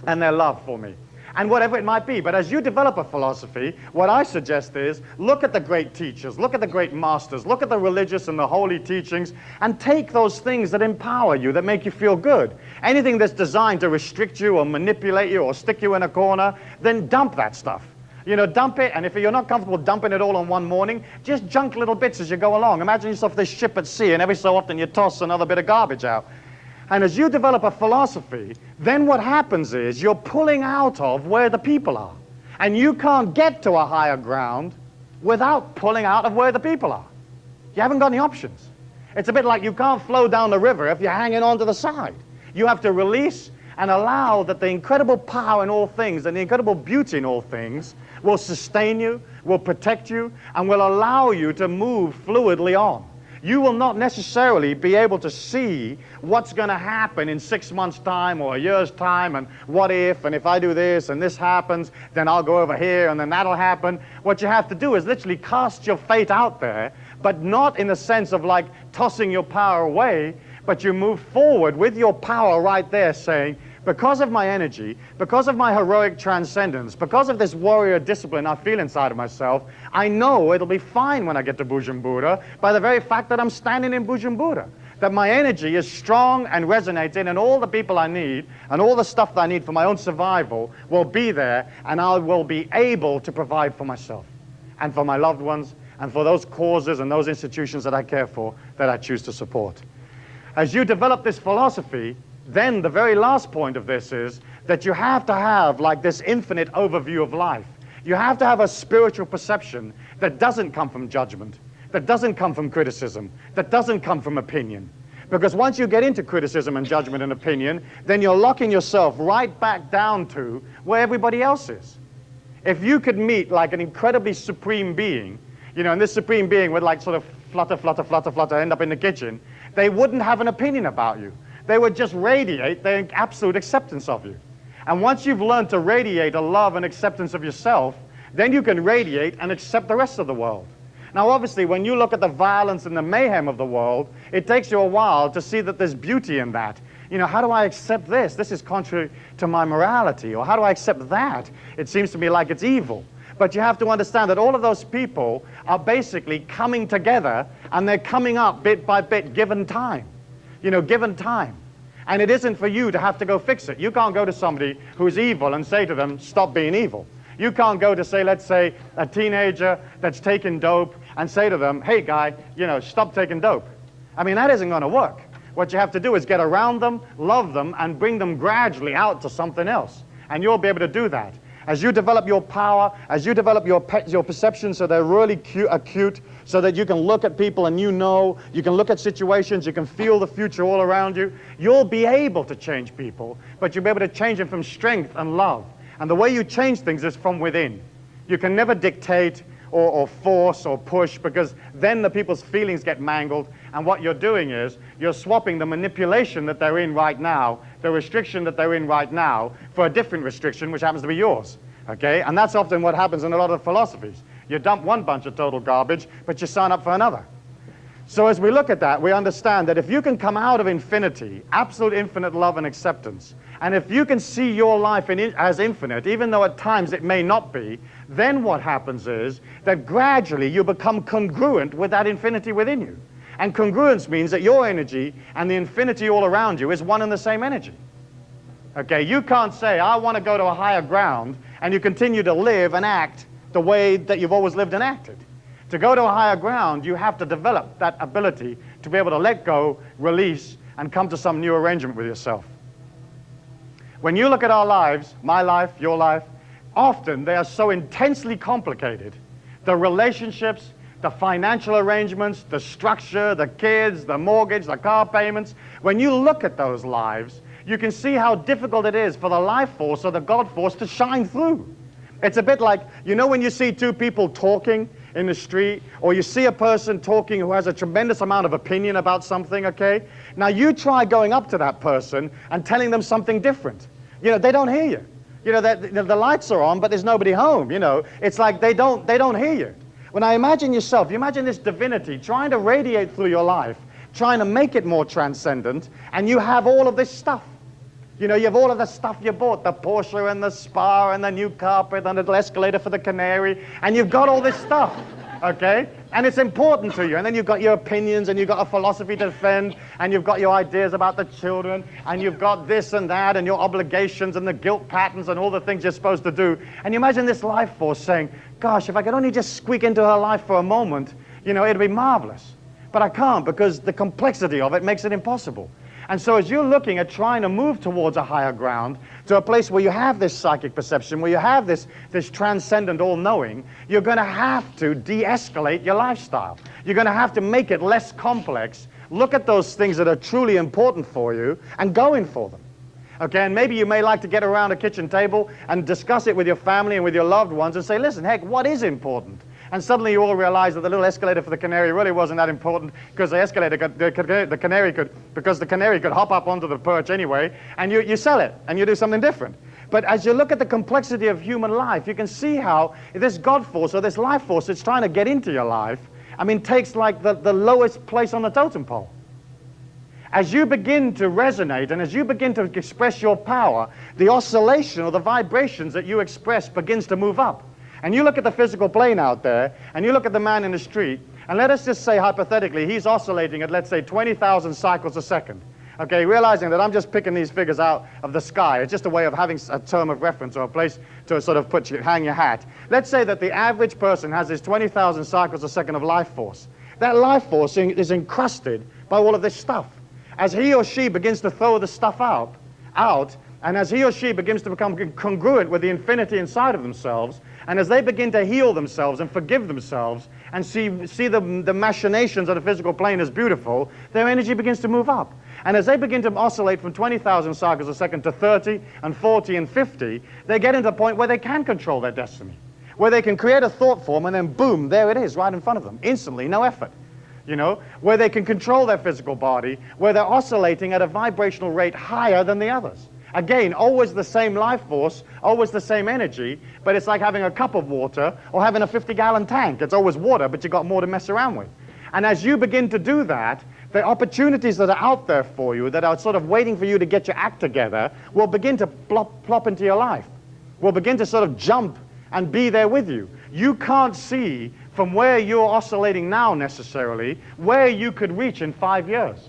and their love for me. And whatever it might be. But as you develop a philosophy, what I suggest is look at the great teachers, look at the great masters, look at the religious and the holy teachings, and take those things that empower you, that make you feel good. Anything that's designed to restrict you or manipulate you or stick you in a corner, then dump that stuff. You know, dump it, and if you're not comfortable dumping it all in one morning, just junk little bits as you go along. Imagine yourself this ship at sea, and every so often you toss another bit of garbage out. And as you develop a philosophy, then what happens is you're pulling out of where the people are. And you can't get to a higher ground without pulling out of where the people are. You haven't got any options. It's a bit like you can't flow down the river if you're hanging on to the side. You have to release and allow that the incredible power in all things and the incredible beauty in all things will sustain you, will protect you, and will allow you to move fluidly on. You will not necessarily be able to see what's going to happen in 6 months' time or a year's time, and what if, and if I do this and this happens, then I'll go over here and then that'll happen. What you have to do is literally cast your fate out there, but not in the sense of like tossing your power away, but you move forward with your power right there saying, because of my energy, because of my heroic transcendence, because of this warrior discipline I feel inside of myself, I know it'll be fine when I get to Bujumbura by the very fact that I'm standing in Bujumbura. That my energy is strong and resonating, and all the people I need and all the stuff that I need for my own survival will be there, and I will be able to provide for myself and for my loved ones and for those causes and those institutions that I care for, that I choose to support. As you develop this philosophy, then the very last point of this is that you have to have like this infinite overview of life. You have to have a spiritual perception that doesn't come from judgment, that doesn't come from criticism, that doesn't come from opinion. Because once you get into criticism and judgment and opinion, then you're locking yourself right back down to where everybody else is. If you could meet like an incredibly supreme being, you know, and this supreme being would like sort of flutter, flutter, flutter, flutter, end up in the kitchen, they wouldn't have an opinion about you. They would just radiate their absolute acceptance of you. And once you've learned to radiate a love and acceptance of yourself, then you can radiate and accept the rest of the world. Now, obviously, when you look at the violence and the mayhem of the world, it takes you a while to see that there's beauty in that. You know, how do I accept this? This is contrary to my morality. Or how do I accept that? It seems to me like it's evil. But you have to understand that all of those people are basically coming together, and they're coming up bit by bit, given time. You know, given time. And it isn't for you to have to go fix it. You can't go to somebody who's evil and say to them, stop being evil. You can't go to, say, let's say, a teenager that's taking dope and say to them, hey, guy, you know, stop taking dope. I mean, that isn't going to work. What you have to do is get around them, love them, and bring them gradually out to something else. And you'll be able to do that. As you develop your power, as you develop your perception so they're really acute, so that you can look at people and you know, you can look at situations, you can feel the future all around you, you'll be able to change people, but you'll be able to change them from strength and love. And the way you change things is from within. You can never dictate or force or push, because then the people's feelings get mangled, and what you're doing is you're swapping the manipulation that they're in right now, the restriction that they're in right now, for a different restriction which happens to be yours. Okay? And that's often what happens in a lot of philosophies. You dump one bunch of total garbage, but you sign up for another. So as we look at that, we understand that if you can come out of infinity, absolute infinite love and acceptance, and if you can see your life as infinite, even though at times it may not be, then what happens is that gradually you become congruent with that infinity within you. And congruence means that your energy and the infinity all around you is one and the same energy. Okay, you can't say, I want to go to a higher ground, and you continue to live and act the way that you've always lived and acted. To go to a higher ground, you have to develop that ability to be able to let go, release, and come to some new arrangement with yourself. When you look at our lives, my life, your life, often they are so intensely complicated. The relationships, the financial arrangements, the structure, the kids, the mortgage, the car payments. When you look at those lives, you can see how difficult it is for the life force or the God force to shine through. It's a bit like, you know, when you see two people talking in the street, or you see a person talking who has a tremendous amount of opinion about something, okay? Now you try going up to that person and telling them something different. You know, they don't hear you. You know, the lights are on, but there's nobody home, you know. It's like they don't hear you. When I imagine yourself, you imagine this divinity trying to radiate through your life, trying to make it more transcendent, and you have all of this stuff. You know, you have all of the stuff you bought, the Porsche and the spa and the new carpet and the little escalator for the canary, and you've got all this stuff. Okay? And it's important to you. And then you've got your opinions, and you've got a philosophy to defend, and you've got your ideas about the children, and you've got this and that, and your obligations, and the guilt patterns, and all the things you're supposed to do. And you imagine this life force saying, gosh, if I could only just squeak into her life for a moment, you know, it'd be marvelous. But I can't, because the complexity of it makes it impossible. And so as you're looking at trying to move towards a higher ground, to a place where you have this psychic perception, where you have this transcendent all-knowing, you're going to have to de-escalate your lifestyle. You're going to have to make it less complex. Look at those things that are truly important for you and go in for them. Okay, and maybe you may like to get around a kitchen table and discuss it with your family and with your loved ones and say, listen, heck, what is important? And suddenly you all realize that the little escalator for the canary really wasn't that important, because the canary could hop up onto the perch anyway, and you sell it and you do something different. But as you look at the complexity of human life, you can see how this God force or this life force that's trying to get into your life, I mean, takes like the lowest place on the totem pole. As you begin to resonate and as you begin to express your power, the oscillation or the vibrations that you express begins to move up. And you look at the physical plane out there, and you look at the man in the street, and let us just say hypothetically he's oscillating at, let's say, 20,000 cycles a second. Okay, realizing that I'm just picking these figures out of the sky. It's just a way of having a term of reference or a place to sort of hang your hat. Let's say that the average person has this 20,000 cycles a second of life force. That life force is encrusted by all of this stuff. As he or she begins to throw the stuff out, and as he or she begins to become congruent with the infinity inside of themselves, and as they begin to heal themselves and forgive themselves and see the machinations of the physical plane as beautiful, their energy begins to move up. And as they begin to oscillate from 20,000 cycles a second to 30 and 40 and 50, they get into a point where they can control their destiny, where they can create a thought form and then boom, there it is right in front of them, instantly, no effort. You know, where they can control their physical body, where they're oscillating at a vibrational rate higher than the others. Again, always the same life force, always the same energy, but it's like having a cup of water or having a 50-gallon tank. It's always water, but you've got more to mess around with. And as you begin to do that, the opportunities that are out there for you, that are sort of waiting for you to get your act together, will begin to plop into your life, will begin to sort of jump and be there with you. You can't see from where you're oscillating now necessarily where you could reach in 5 years,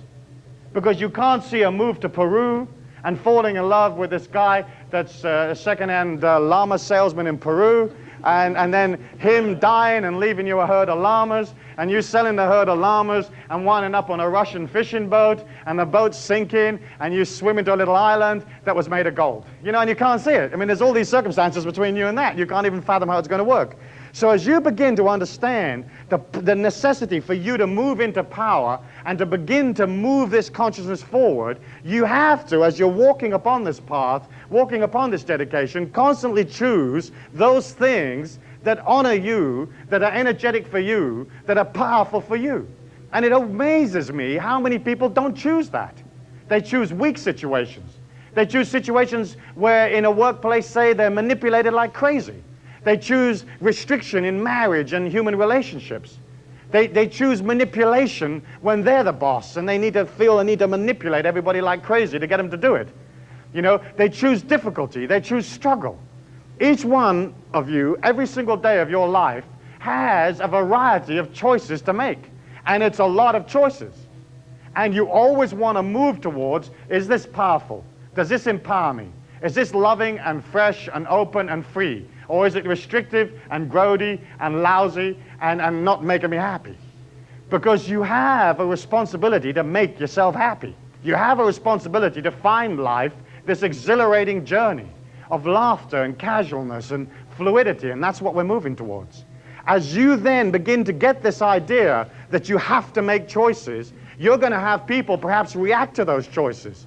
because you can't see a move to Peru and falling in love with this guy that's a second-hand llama salesman in Peru, and then him dying and leaving you a herd of llamas, and you selling the herd of llamas and winding up on a Russian fishing boat, and the boat's sinking, and you swim into a little island that was made of gold. You know, and you can't see it. I mean, there's all these circumstances between you and that. You can't even fathom how it's going to work. So as you begin to understand the necessity for you to move into power and to begin to move this consciousness forward, you have to, as you're walking upon this path, walking upon this dedication, constantly choose those things that honor you, that are energetic for you, that are powerful for you. And it amazes me how many people don't choose that. They choose weak situations. They choose situations where in a workplace, say, they're manipulated like crazy. They choose restriction in marriage and human relationships. They choose manipulation when they're the boss and they need to feel the need to manipulate everybody like crazy to get them to do it. You know, they choose difficulty. They choose struggle. Each one of you, every single day of your life, has a variety of choices to make. And it's a lot of choices. And you always want to move towards, is this powerful? Does this empower me? Is this loving and fresh and open and free? Or is it restrictive and grody and lousy and not making me happy? Because you have a responsibility to make yourself happy. You have a responsibility to find life this exhilarating journey of laughter and casualness and fluidity, and that's what we're moving towards. As you then begin to get this idea that you have to make choices, you're going to have people perhaps react to those choices.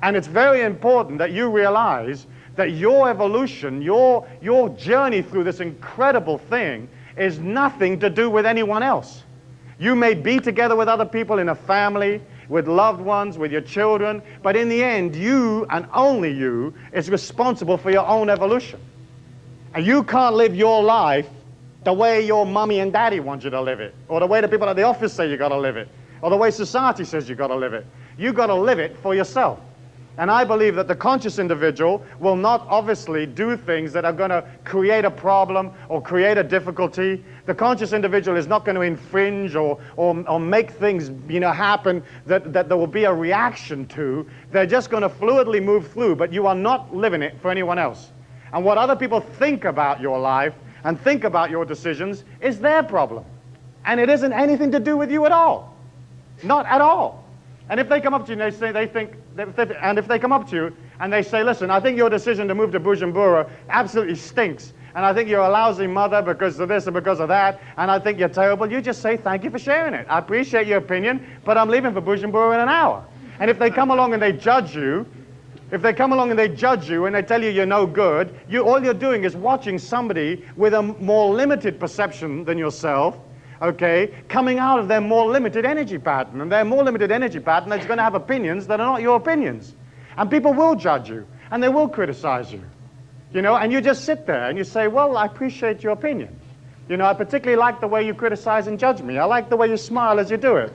And it's very important that you realize that your evolution, your journey through this incredible thing is nothing to do with anyone else. You may be together with other people in a family, with loved ones, with your children, but in the end, you and only you is responsible for your own evolution. And you can't live your life the way your mommy and daddy want you to live it, or the way the people at the office say you got to live it, or the way society says you got to live it. You got to live it for yourself. And I believe that the conscious individual will not obviously do things that are going to create a problem or create a difficulty. The conscious individual is not going to infringe or make things, happen that there will be a reaction to. They're just going to fluidly move through, but you are not living it for anyone else. And what other people think about your life and think about your decisions is their problem. And it isn't anything to do with you at all. Not at all. And if they come up to you and if they come up to you and they say, listen, I think your decision to move to Bujumbura absolutely stinks, and I think you're a lousy mother because of this and because of that, and I think you're terrible, you just say, thank you for sharing it. I appreciate your opinion, but I'm leaving for Bujumbura in an hour. And if they come along and they judge you, and they tell you you're no good, all you're doing is watching somebody with a more limited perception than yourself, okay, coming out of their more limited energy pattern. And their more limited energy pattern is going to have opinions that are not your opinions. And people will judge you, and they will criticize you. And you just sit there and you say, well, I appreciate your opinion. I particularly like the way you criticize and judge me. I like the way you smile as you do it.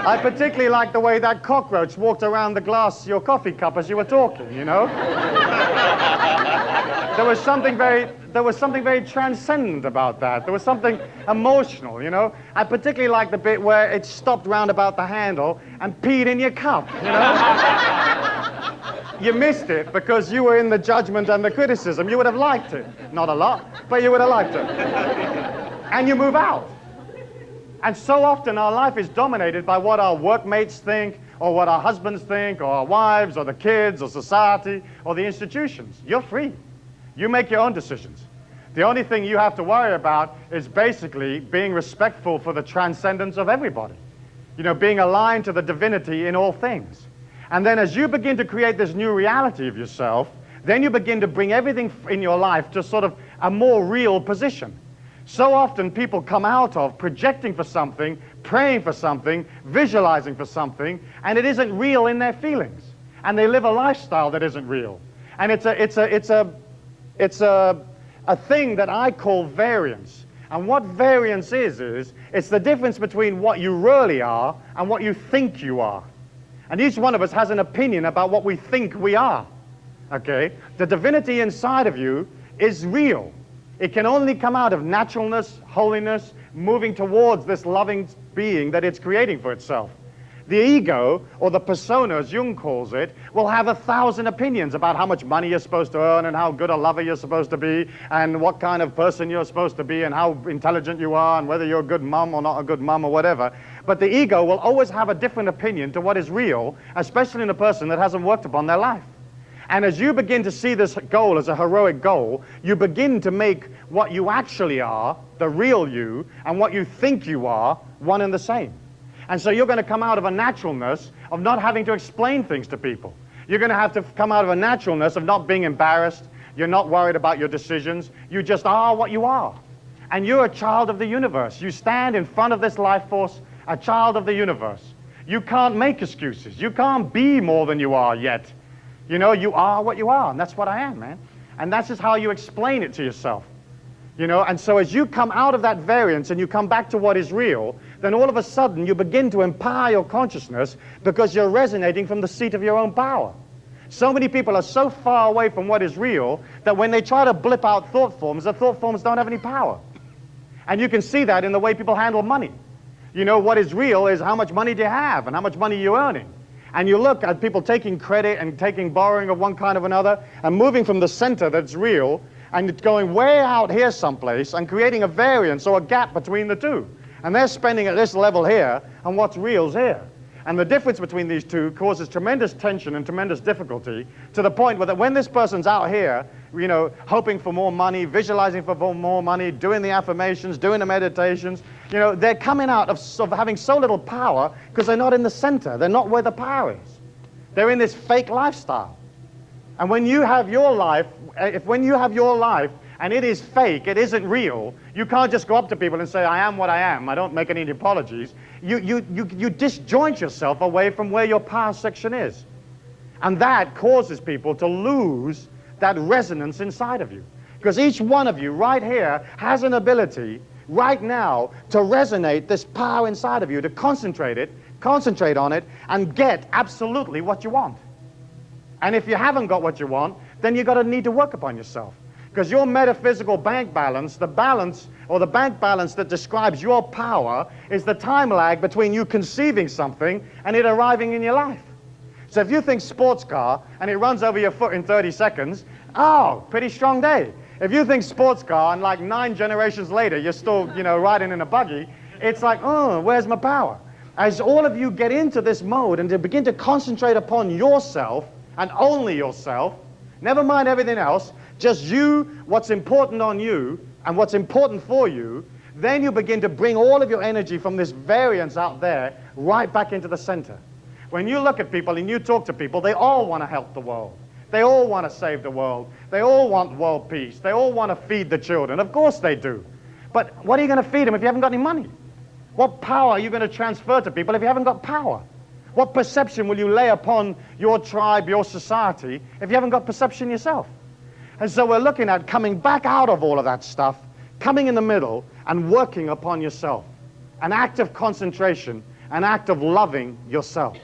I particularly like the way that cockroach walked around your coffee cup as you were talking, There was something very transcendent about that. There was something emotional, I particularly like the bit where it stopped round about the handle and peed in your cup, You missed it because you were in the judgment and the criticism. You would have liked it. Not a lot, but you would have liked it. And you move out. And so often our life is dominated by what our workmates think, or what our husbands think, or our wives, or the kids, or society, or the institutions. You're free. You make your own decisions. The only thing you have to worry about is basically being respectful for the transcendence of everybody. Being aligned to the divinity in all things. And then as you begin to create this new reality of yourself, then you begin to bring everything in your life to sort of a more real position. So often people come out of projecting for something, praying for something, visualizing for something, and it isn't real in their feelings. And they live a lifestyle that isn't real. And it's a thing that I call variance. And what variance is it's the difference between what you really are and what you think you are. And each one of us has an opinion about what we think we are. Okay? The divinity inside of you is real. It can only come out of naturalness, holiness, moving towards this loving being that it's creating for itself. The ego, or the persona, as Jung calls it, will have 1,000 opinions about how much money you're supposed to earn and how good a lover you're supposed to be and what kind of person you're supposed to be and how intelligent you are and whether you're a good mum or not a good mum or whatever. But the ego will always have a different opinion to what is real, especially in a person that hasn't worked upon their life. And as you begin to see this goal as a heroic goal, you begin to make what you actually are, the real you, and what you think you are, one and the same. And so you're going to come out of a naturalness of not having to explain things to people. You're going to have to come out of a naturalness of not being embarrassed. You're not worried about your decisions. You just are what you are. And you're a child of the universe. You stand in front of this life force, a child of the universe. You can't make excuses. You can't be more than you are yet. You are what you are, and that's what I am, man. And that's just how you explain it to yourself. And so as you come out of that variance and you come back to what is real, then all of a sudden you begin to empower your consciousness because you're resonating from the seat of your own power. So many people are so far away from what is real that when they try to blip out thought forms, the thought forms don't have any power. And you can see that in the way people handle money. What is real is how much money do you have and how much money you're earning. And you look at people taking credit and taking borrowing of one kind of another and moving from the center that's real and it's going way out here someplace and creating a variance or a gap between the two. And they're spending at this level here and what's real is here. And the difference between these two causes tremendous tension and tremendous difficulty to the point where when this person's out here, hoping for more money, visualizing for more money, doing the affirmations, doing the meditations, they're coming out of having so little power because they're not in the center. They're not where the power is. They're in this fake lifestyle. And when you have your life, and it is fake, it isn't real, you can't just go up to people and say, I am what I am, I don't make any apologies. You disjoint yourself away from where your power section is. And that causes people to lose that resonance inside of you. Because each one of you right here has an ability right now to resonate this power inside of you, to concentrate it, concentrate on it, and get absolutely what you want. And if you haven't got what you want, then you're going to need to work upon yourself. Because your metaphysical bank balance, the balance or the bank balance that describes your power, is the time lag between you conceiving something and it arriving in your life. So if you think sports car and it runs over your foot in 30 seconds, oh, pretty strong day. If you think sports car and like 9 generations later you're still, riding in a buggy, it's like, oh, where's my power? As all of you get into this mode and to begin to concentrate upon yourself and only yourself, never mind everything else, just you, what's important on you, and what's important for you, then you begin to bring all of your energy from this variance out there right back into the center. When you look at people and you talk to people, they all want to help the world. They all want to save the world. They all want world peace. They all want to feed the children. Of course they do. But what are you going to feed them if you haven't got any money? What power are you going to transfer to people if you haven't got power? What perception will you lay upon your tribe, your society, if you haven't got perception yourself? And so we're looking at coming back out of all of that stuff, coming in the middle, and working upon yourself. An act of concentration, an act of loving yourself.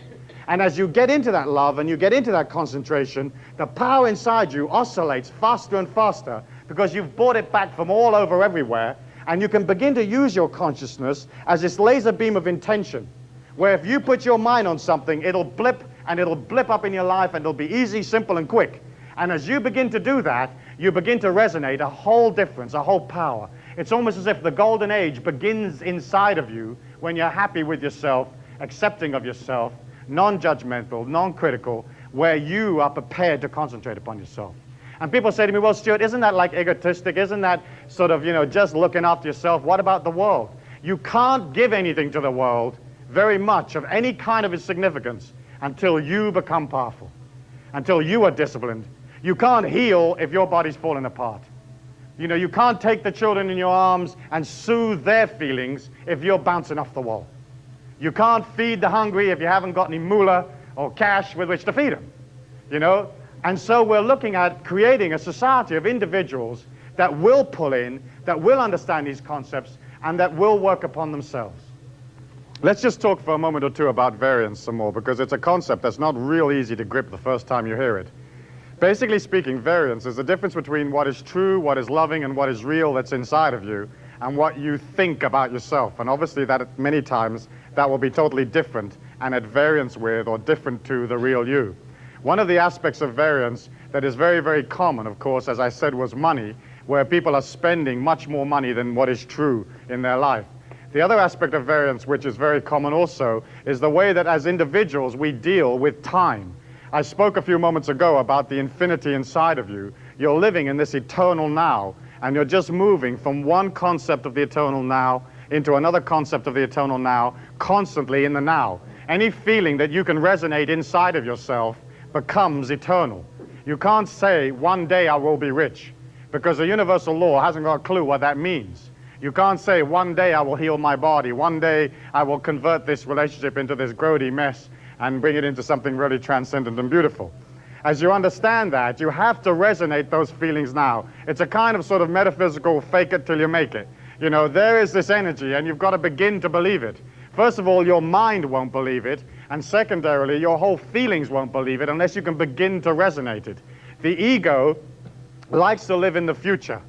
And as you get into that love and you get into that concentration, the power inside you oscillates faster and faster because you've brought it back from all over everywhere, and you can begin to use your consciousness as this laser beam of intention, where if you put your mind on something, it'll blip, and it'll blip up in your life, and it'll be easy, simple, and quick. And as you begin to do that, you begin to resonate a whole difference, a whole power. It's almost as if the golden age begins inside of you when you're happy with yourself, accepting of yourself, non-judgmental, non-critical, where you are prepared to concentrate upon yourself. And people say to me, well, Stuart, isn't that like egotistic? Isn't that sort of, just looking after yourself? What about the world? You can't give anything to the world, very much of any kind of significance, until you become powerful, until you are disciplined. You can't heal if your body's falling apart. You can't take the children in your arms and soothe their feelings if you're bouncing off the wall. You can't feed the hungry if you haven't got any moolah or cash with which to feed them, And so we're looking at creating a society of individuals that will pull in, that will understand these concepts, and that will work upon themselves. Let's just talk for a moment or two about variance some more, because it's a concept that's not real easy to grip the first time you hear it. Basically speaking, variance is the difference between what is true, what is loving, and what is real that's inside of you, and what you think about yourself. And obviously that many times that will be totally different and at variance with or different to the real you. One of the aspects of variance that is very, very common, of course, as I said, was money, where people are spending much more money than what is true in their life. The other aspect of variance, which is very common also, is the way that as individuals we deal with time. I spoke a few moments ago about the infinity inside of you. You're living in this eternal now, and you're just moving from one concept of the eternal now into another concept of the eternal now, constantly in the now. Any feeling that you can resonate inside of yourself becomes eternal. You can't say, one day I will be rich, because the universal law hasn't got a clue what that means. You can't say, one day I will heal my body, one day I will convert this relationship into this grody mess and bring it into something really transcendent and beautiful. As you understand that, you have to resonate those feelings now. It's a kind of sort of metaphysical fake it till you make it. There is this energy, and you've got to begin to believe it. First of all, your mind won't believe it, and secondarily, your whole feelings won't believe it unless you can begin to resonate it. The ego likes to live in the future.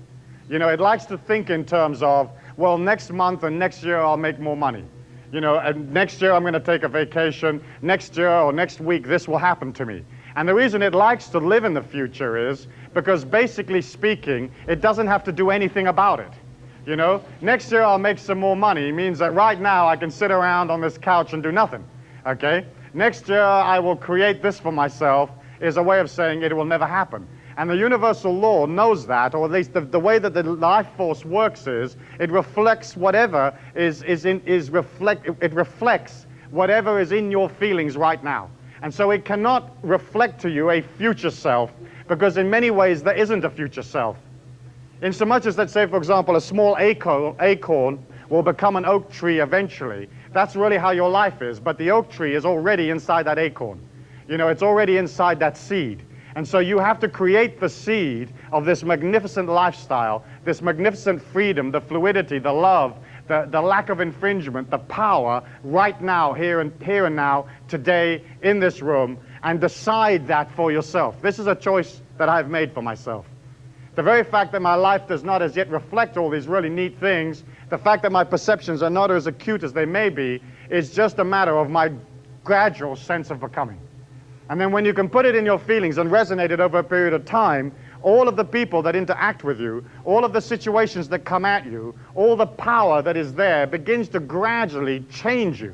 It likes to think in terms of, well, next month and next year I'll make more money. And next year I'm going to take a vacation. Next year or next week this will happen to me. And the reason it likes to live in the future is because, basically speaking, it doesn't have to do anything about it. Next year I'll make some more money means that right now I can sit around on this couch and do nothing, okay? Next year I will create this for myself is a way of saying it will never happen. And the universal law knows that, or at least the way that the life force works is, it reflects whatever it reflects whatever is in your feelings right now. And so it cannot reflect to you a future self, because in many ways there isn't a future self. In so much as, let's say, for example, a small acorn will become an oak tree eventually. That's really how your life is, but the oak tree is already inside that acorn. It's already inside that seed. And so you have to create the seed of this magnificent lifestyle, this magnificent freedom, the fluidity, the love, the lack of infringement, the power right now, here and now, today, in this room, and decide that for yourself. This is a choice that I've made for myself. The very fact that my life does not as yet reflect all these really neat things, the fact that my perceptions are not as acute as they may be, is just a matter of my gradual sense of becoming. And then when you can put it in your feelings and resonate it over a period of time, all of the people that interact with you, all of the situations that come at you, all the power that is there begins to gradually change you.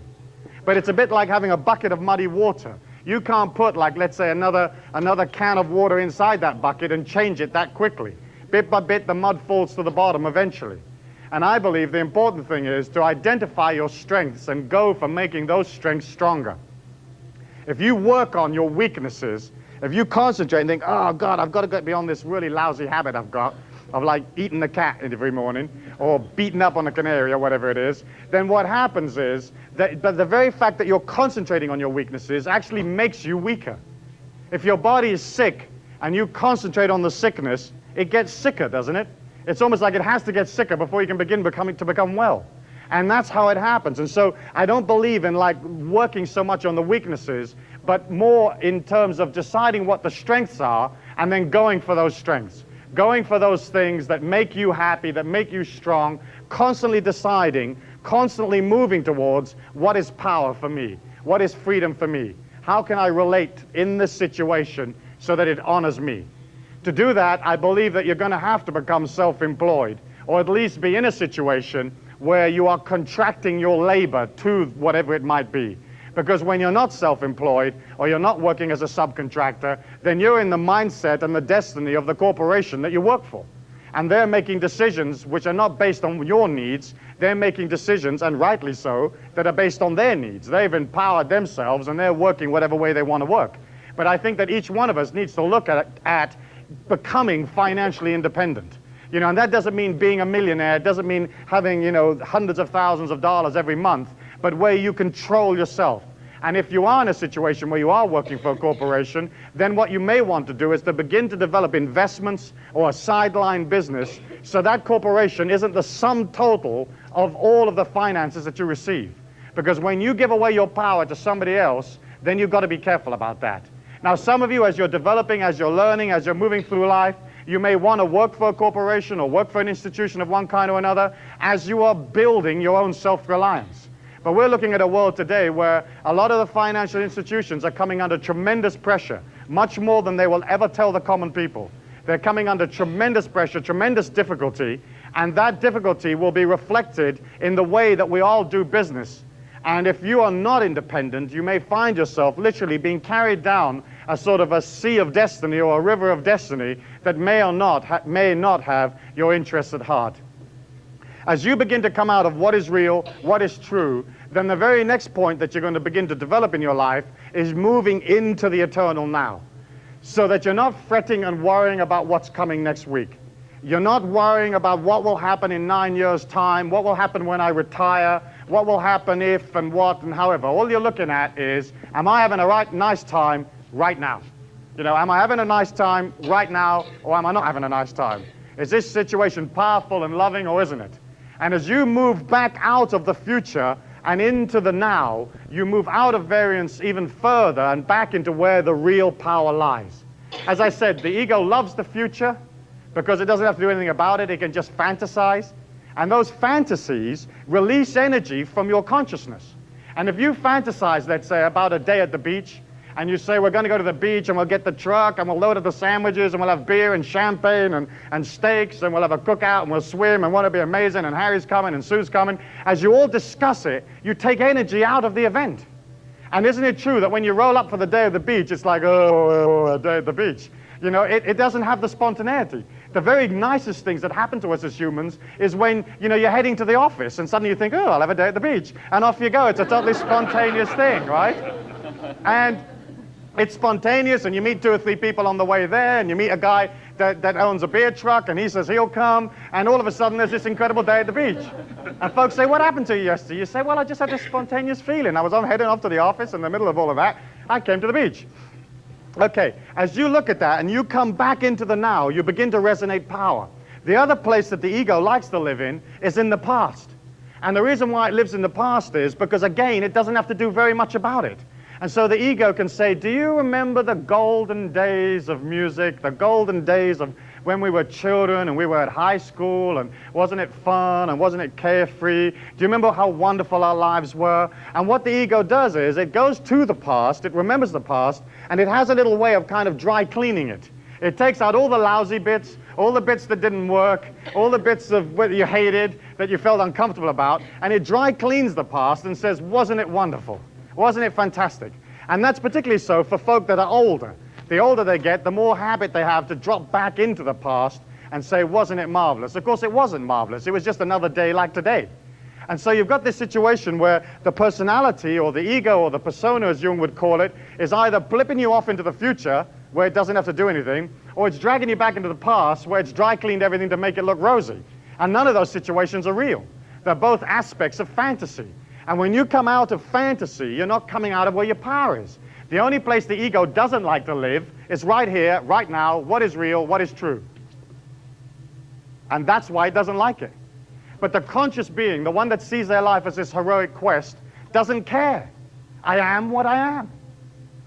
But it's a bit like having a bucket of muddy water. You can't put, like, let's say, another can of water inside that bucket and change it that quickly. Bit by bit, the mud falls to the bottom eventually. And I believe the important thing is to identify your strengths and go for making those strengths stronger. If you work on your weaknesses, if you concentrate and think, oh, God, I've got to get beyond this really lousy habit I've got of, like, eating the cat every morning or beating up on a canary or whatever it is, then what happens is that the very fact that you're concentrating on your weaknesses actually makes you weaker. If your body is sick and you concentrate on the sickness, it gets sicker, doesn't it? It's almost like it has to get sicker before you can begin to become well. And that's how it happens. And so I don't believe in, like, working so much on the weaknesses, but more in terms of deciding what the strengths are and then going for those strengths. Going for those things that make you happy, that make you strong, constantly deciding, constantly moving towards what is power for me, what is freedom for me, how can I relate in this situation so that it honors me. To do that, I believe that you're going to have to become self-employed, or at least be in a situation where you are contracting your labor to whatever it might be. Because when you're not self-employed, or you're not working as a subcontractor, then you're in the mindset and the destiny of the corporation that you work for. And they're making decisions which are not based on your needs. They're making decisions, and rightly so, that are based on their needs. They've empowered themselves, and they're working whatever way they want to work. But I think that each one of us needs to look at becoming financially independent. You know, and that doesn't mean being a millionaire. It doesn't mean having, you know, hundreds of thousands of dollars every month, but where you control yourself. And if you are in a situation where you are working for a corporation, then what you may want to do is to begin to develop investments or a sideline business so that corporation isn't the sum total of all of the finances that you receive. Because when you give away your power to somebody else, then you've got to be careful about that. Now, some of you, as you're developing, as you're learning, as you're moving through life, you may want to work for a corporation or work for an institution of one kind or another as you are building your own self-reliance. But we're looking at a world today where a lot of the financial institutions are coming under tremendous pressure, much more than they will ever tell the common people. They're coming under tremendous pressure, tremendous difficulty, and that difficulty will be reflected in the way that we all do business. And if you are not independent, you may find yourself literally being carried down a sort of a sea of destiny or a river of destiny that may not have your interests at heart. As you begin to come out of what is real, what is true, then the very next point that you're going to begin to develop in your life is moving into the eternal now, so that you're not fretting and worrying about what's coming next week. You're not worrying about what will happen in 9 years' time, what will happen when I retire, what will happen if and what and however. All you're looking at is, am I having a nice time right now? You know, am I having a nice time right now, or am I not having a nice time? Is this situation powerful and loving, or isn't it? And as you move back out of the future and into the now, you move out of variance even further and back into where the real power lies. As I said, the ego loves the future because it doesn't have to do anything about it. It can just fantasize. And those fantasies release energy from your consciousness. And if you fantasize, let's say, about a day at the beach, and you say, we're going to go to the beach, and we'll get the truck, and we'll load up the sandwiches, and we'll have beer and champagne and steaks, and we'll have a cookout, and we'll swim, and won't it be amazing, and Harry's coming, and Sue's coming. As you all discuss it, you take energy out of the event. And isn't it true that when you roll up for the day of the beach, it's like, oh, a day at the beach. You know, it doesn't have the spontaneity. The very nicest things that happen to us as humans is when, you know, you're heading to the office, and suddenly you think, oh, I'll have a day at the beach. And off you go. It's a totally spontaneous thing, right? And it's spontaneous, and you meet 2 or 3 people on the way there, and you meet a guy that owns a beer truck, and he says he'll come, and all of a sudden there's this incredible day at the beach. And folks say, what happened to you yesterday? You say, well, I just had this spontaneous feeling. I was heading off to the office, in the middle of all of that, I came to the beach. Okay, as you look at that and you come back into the now, you begin to resonate power. The other place that the ego likes to live in is in the past. And the reason why it lives in the past is because, again, it doesn't have to do very much about it. And so the ego can say, do you remember the golden days of music, the golden days of when we were children and we were at high school, and wasn't it fun and wasn't it carefree? Do you remember how wonderful our lives were? And what the ego does is it goes to the past, it remembers the past, and it has a little way of kind of dry cleaning it. It takes out all the lousy bits, all the bits that didn't work, all the bits of what you hated, that you felt uncomfortable about, and it dry cleans the past and says, wasn't it wonderful? Wasn't it fantastic? And that's particularly so for folk that are older. The older they get, the more habit they have to drop back into the past and say, wasn't it marvelous? Of course, it wasn't marvelous. It was just another day like today. And so you've got this situation where the personality or the ego or the persona, as Jung would call it, is either flipping you off into the future, where it doesn't have to do anything, or it's dragging you back into the past, where it's dry cleaned everything to make it look rosy. And none of those situations are real. They're both aspects of fantasy. And when you come out of fantasy, you're not coming out of where your power is. The only place the ego doesn't like to live is right here, right now, what is real, what is true. And that's why it doesn't like it. But the conscious being, the one that sees their life as this heroic quest, doesn't care. I am what I am.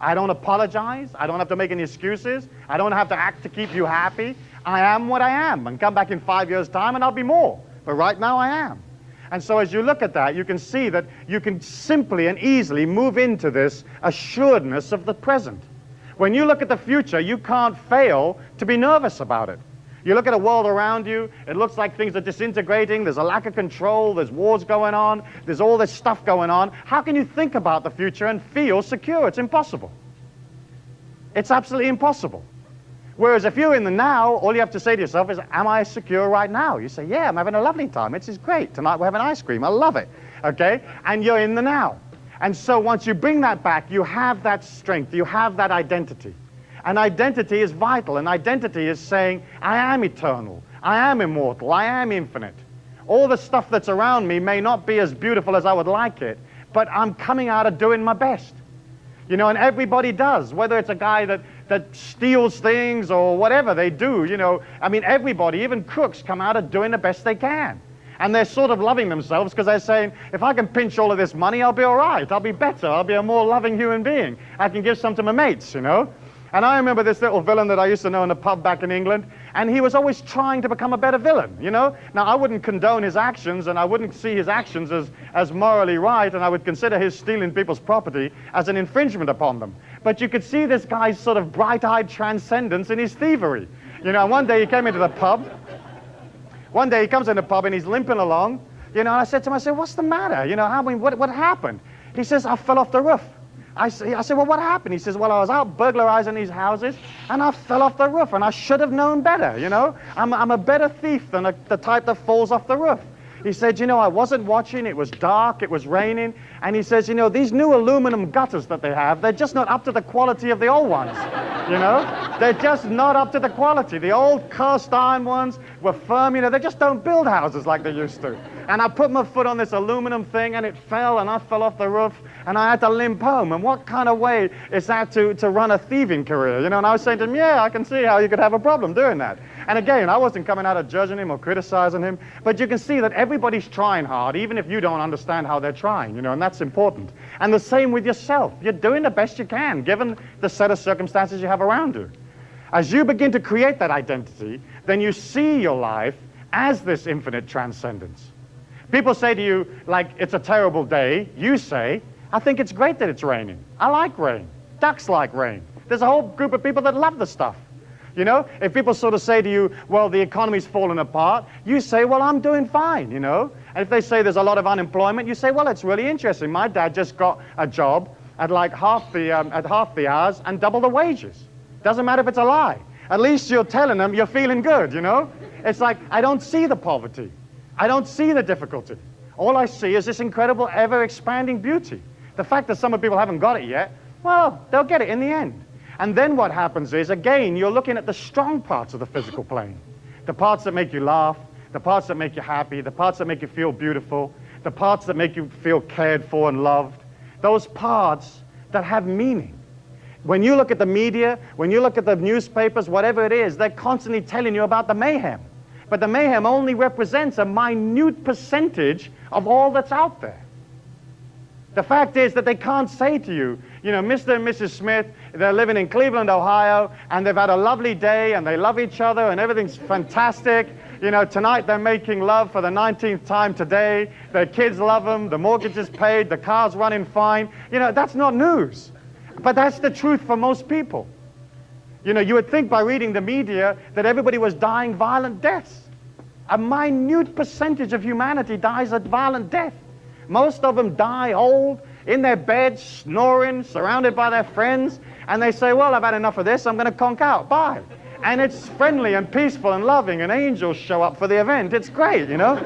I don't apologize. I don't have to make any excuses. I don't have to act to keep you happy. I am what I am, and come back in 5 years' time and I'll be more. But right now I am. And so as you look at that, you can see that you can simply and easily move into this assuredness of the present. When you look at the future, you can't fail to be nervous about it. You look at a world around you, it looks like things are disintegrating, there's a lack of control, there's wars going on, there's all this stuff going on. How can you think about the future and feel secure? It's impossible. It's absolutely impossible. Whereas if you're in the now, all you have to say to yourself is, am I secure right now? You say, yeah, I'm having a lovely time. It's great. Tonight we're having ice cream. I love it. Okay? And you're in the now. And so once you bring that back, you have that strength. You have that identity. And identity is vital. And identity is saying, I am eternal. I am immortal. I am infinite. All the stuff that's around me may not be as beautiful as I would like it, but I'm coming out of doing my best. You know, and everybody does, whether it's a guy that steals things or whatever they do, you know. I mean, everybody, even crooks, come out of doing the best they can. And they're sort of loving themselves because they're saying, if I can pinch all of this money, I'll be all right. I'll be better. I'll be a more loving human being. I can give some to my mates, you know. And I remember this little villain that I used to know in a pub back in England, and he was always trying to become a better villain, you know. Now, I wouldn't condone his actions, and I wouldn't see his actions as morally right, and I would consider his stealing people's property as an infringement upon them. But you could see this guy's sort of bright-eyed transcendence in his thievery. You know, one day he came into the pub. One day he comes in the pub, and he's limping along, you know, and I said to him, I said, what's the matter? You know, what happened? He says, I fell off the roof. I said, well, what happened? He says, well, I was out burglarizing these houses, and I fell off the roof, and I should have known better, you know? I'm a better thief than the type that falls off the roof. He said, you know, I wasn't watching, it was dark, it was raining, and he says, you know, these new aluminum gutters that they have, they're just not up to the quality of the old ones, you know? They're just not up to the quality. The old cast iron ones were firm, you know, they just don't build houses like they used to. And I put my foot on this aluminum thing, and it fell, and I fell off the roof, and I had to limp home. And what kind of way is that to run a thieving career, you know? And I was saying to him, yeah, I can see how you could have a problem doing that. And again, I wasn't coming out of judging him or criticizing him, but you can see that everybody's trying hard, even if you don't understand how they're trying, you know, and that's important. And the same with yourself. You're doing the best you can, given the set of circumstances you have around you. As you begin to create that identity, then you see your life as this infinite transcendence. People say to you, like, it's a terrible day. You say, I think it's great that it's raining. I like rain. Ducks like rain. There's a whole group of people that love the stuff. You know, if people sort of say to you, well, the economy's falling apart, you say, well, I'm doing fine, you know. And if they say there's a lot of unemployment, you say, well, it's really interesting. My dad just got a job at like half the hours and double the wages. Doesn't matter if it's a lie. At least you're telling them you're feeling good, you know. It's like, I don't see the poverty. I don't see the difficulty. All I see is this incredible, ever-expanding beauty. The fact that some people haven't got it yet, well, they'll get it in the end. And then what happens is, again, you're looking at the strong parts of the physical plane. The parts that make you laugh, the parts that make you happy, the parts that make you feel beautiful, the parts that make you feel cared for and loved. Those parts that have meaning. When you look at the media, when you look at the newspapers, whatever it is, they're constantly telling you about the mayhem. But the mayhem only represents a minute percentage of all that's out there. The fact is that they can't say to you, you know, Mr. and Mrs. Smith, they're living in Cleveland, Ohio, and they've had a lovely day, and they love each other, and everything's fantastic. You know, tonight they're making love for the 19th time today. Their kids love them. The mortgage is paid. The car's running fine. You know, that's not news. But that's the truth for most people. You know, you would think by reading the media that everybody was dying violent deaths. A minute percentage of humanity dies a violent death. Most of them die old, in their beds, snoring, surrounded by their friends, and they say, well, I've had enough of this, I'm going to conk out, bye. And it's friendly and peaceful and loving, and angels show up for the event. It's great, you know?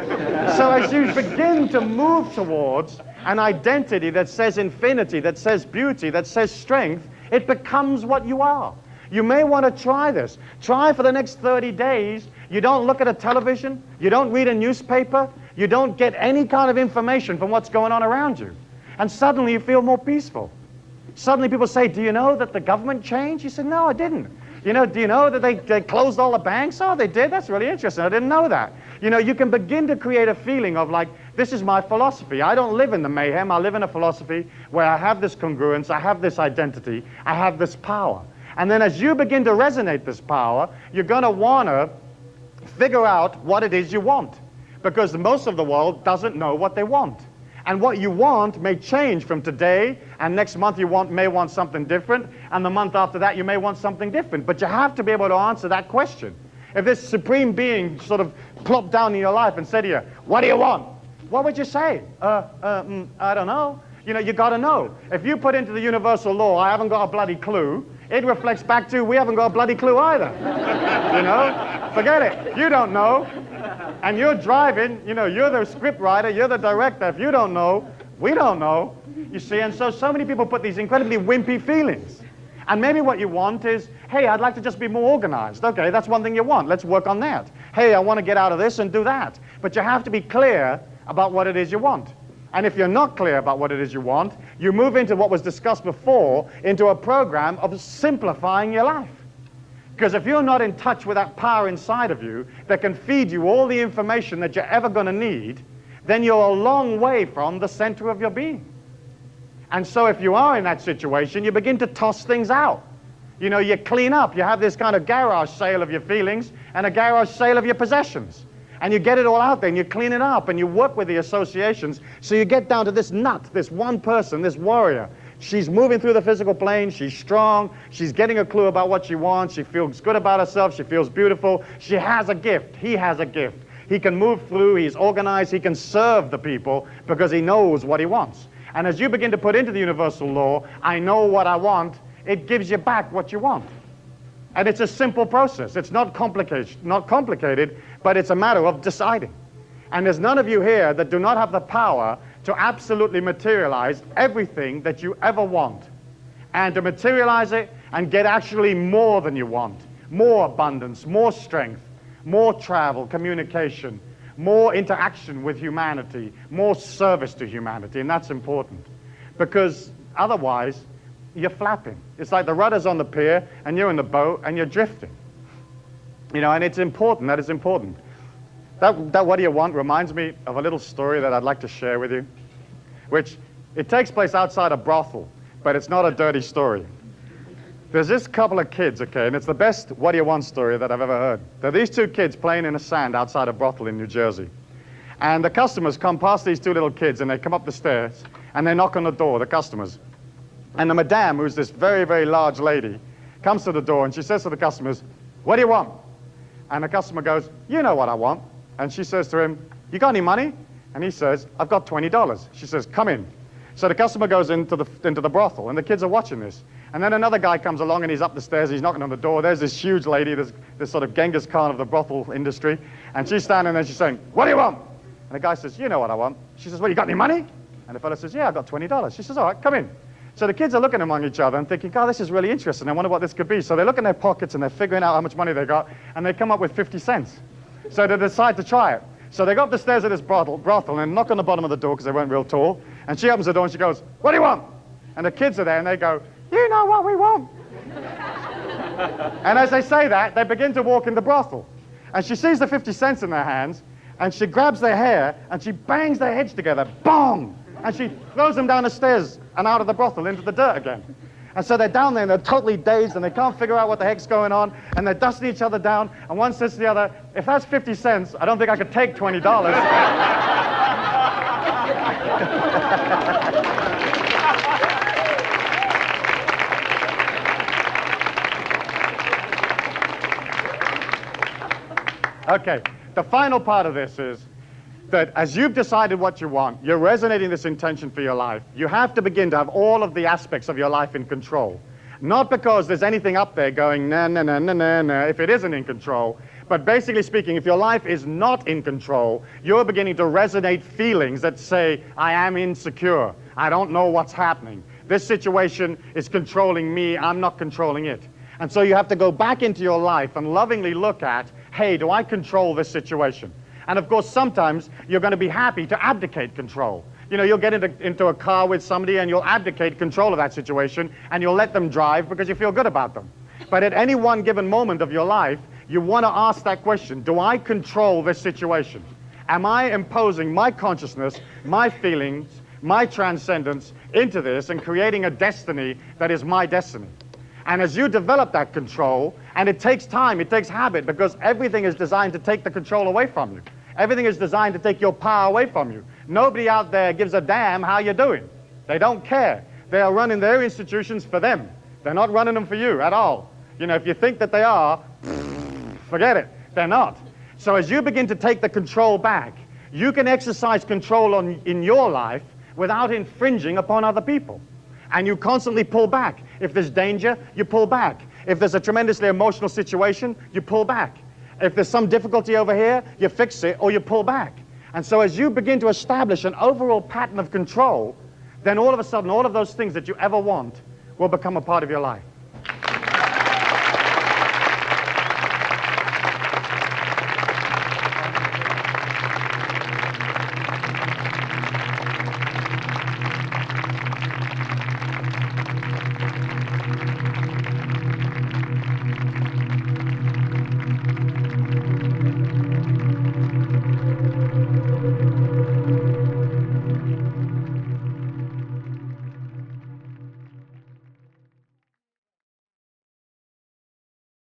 So as you begin to move towards an identity that says infinity, that says beauty, that says strength, it becomes what you are. You may want to try this. Try for the next 30 days. You don't look at a television. You don't read a newspaper. You don't get any kind of information from what's going on around you. And suddenly you feel more peaceful. Suddenly people say, do you know that the government changed? You said, no, I didn't. You know, do you know that they closed all the banks? Oh, they did? That's really interesting. I didn't know that. You know, you can begin to create a feeling of like, this is my philosophy. I don't live in the mayhem. I live in a philosophy where I have this congruence, I have this identity, I have this power. And then as you begin to resonate this power, you're going to want to figure out what it is you want. Because most of the world doesn't know what they want. And what you want may change from today, and next month you may want something different, and the month after that you may want something different. But you have to be able to answer that question. If this supreme being sort of plopped down in your life and said to you, what do you want? What would you say? I don't know. You know, you got to know. If you put into the universal law, I haven't got a bloody clue, it reflects back to, we haven't got a bloody clue either. You know? Forget it. You don't know. And you're driving, you know, you're the script writer, you're the director. If you don't know, we don't know. You see, and so many people put these incredibly wimpy feelings. And maybe what you want is, hey, I'd like to just be more organized. Okay, that's one thing you want. Let's work on that. Hey, I want to get out of this and do that. But you have to be clear about what it is you want. And if you're not clear about what it is you want, you move into what was discussed before, into a program of simplifying your life. Because if you're not in touch with that power inside of you that can feed you all the information that you're ever going to need, then you're a long way from the center of your being. And so if you are in that situation, you begin to toss things out. You know, you clean up. You have this kind of garage sale of your feelings and a garage sale of your possessions. And you get it all out there, and you clean it up, and you work with the associations. So you get down to this nut, this one person, this warrior. She's moving through the physical plane. She's strong. She's getting a clue about what she wants. She feels good about herself. She feels beautiful. She has a gift. He has a gift. He can move through. He's organized. He can serve the people because he knows what he wants. And as you begin to put into the universal law, I know what I want, it gives you back what you want. And it's a simple process. It's not complicated, but it's a matter of deciding. And there's none of you here that do not have the power to absolutely materialize everything that you ever want. And to materialize it and get actually more than you want. More abundance, more strength, more travel, communication, more interaction with humanity, more service to humanity. And that's important. Because otherwise, you're flapping. It's like the rudder's on the pier, and you're in the boat, and you're drifting. You know, and it's important. That is important. That what do you want reminds me of a little story that I'd like to share with you, which it takes place outside a brothel, but it's not a dirty story. There's this couple of kids, okay, and it's the best what do you want story that I've ever heard. There are these two kids playing in the sand outside a brothel in New Jersey. And the customers come past these two little kids, and they come up the stairs, and they knock on the door, the customers. And the madame, who's this very, very large lady, comes to the door, and she says to the customers, what do you want? And the customer goes, you know what I want. And she says to him, you got any money? And he says, I've got $20. She says, come in. So the customer goes into the brothel, and the kids are watching this. And then another guy comes along, and he's up the stairs, he's knocking on the door. There's this huge lady, this sort of Genghis Khan of the brothel industry. And she's standing there, she's saying, what do you want? And the guy says, you know what I want. She says, well, you got any money? And the fellow says, yeah, I got $20. She says, all right, come in. So the kids are looking among each other and thinking, God, this is really interesting. I wonder what this could be. So they look in their pockets, and they're figuring out how much money they got, and they come up with 50 cents. So they decide to try it. So they go up the stairs of this brothel and knock on the bottom of the door because they weren't real tall. And she opens the door and she goes, what do you want? And the kids are there and they go, you know what we want. And as they say that, they begin to walk in the brothel. And she sees the 50 cents in their hands, and she grabs their hair, and she bangs their heads together, bong! And she throws them down the stairs and out of the brothel into the dirt again. And so they're down there, and they're totally dazed, and they can't figure out what the heck's going on, and they're dusting each other down, and one says to the other, if that's 50 cents, I don't think I could take $20. Okay, the final part of this is that as you've decided what you want, you're resonating this intention for your life, you have to begin to have all of the aspects of your life in control. Not because there's anything up there going, nah, nah, nah, nah, nah, nah, if it isn't in control, but basically speaking, if your life is not in control, you're beginning to resonate feelings that say, I am insecure, I don't know what's happening, this situation is controlling me, I'm not controlling it. And so you have to go back into your life and lovingly look at, hey, do I control this situation? And of course, sometimes you're going to be happy to abdicate control. You know, you'll get into a car with somebody and you'll abdicate control of that situation and you'll let them drive because you feel good about them. But at any one given moment of your life, you want to ask that question, do I control this situation? Am I imposing my consciousness, my feelings, my transcendence into this and creating a destiny that is my destiny? And as you develop that control, and it takes time, it takes habit, because everything is designed to take the control away from you. Everything is designed to take your power away from you. Nobody out there gives a damn how you're doing. They don't care. They are running their institutions for them. They're not running them for you at all. You know, if you think that they are, forget it. They're not. So as you begin to take the control back, you can exercise control in your life without infringing upon other people. And you constantly pull back. If there's danger, you pull back. If there's a tremendously emotional situation, you pull back. If there's some difficulty over here, you fix it or you pull back. And so as you begin to establish an overall pattern of control, then all of a sudden, all of those things that you ever want will become a part of your life.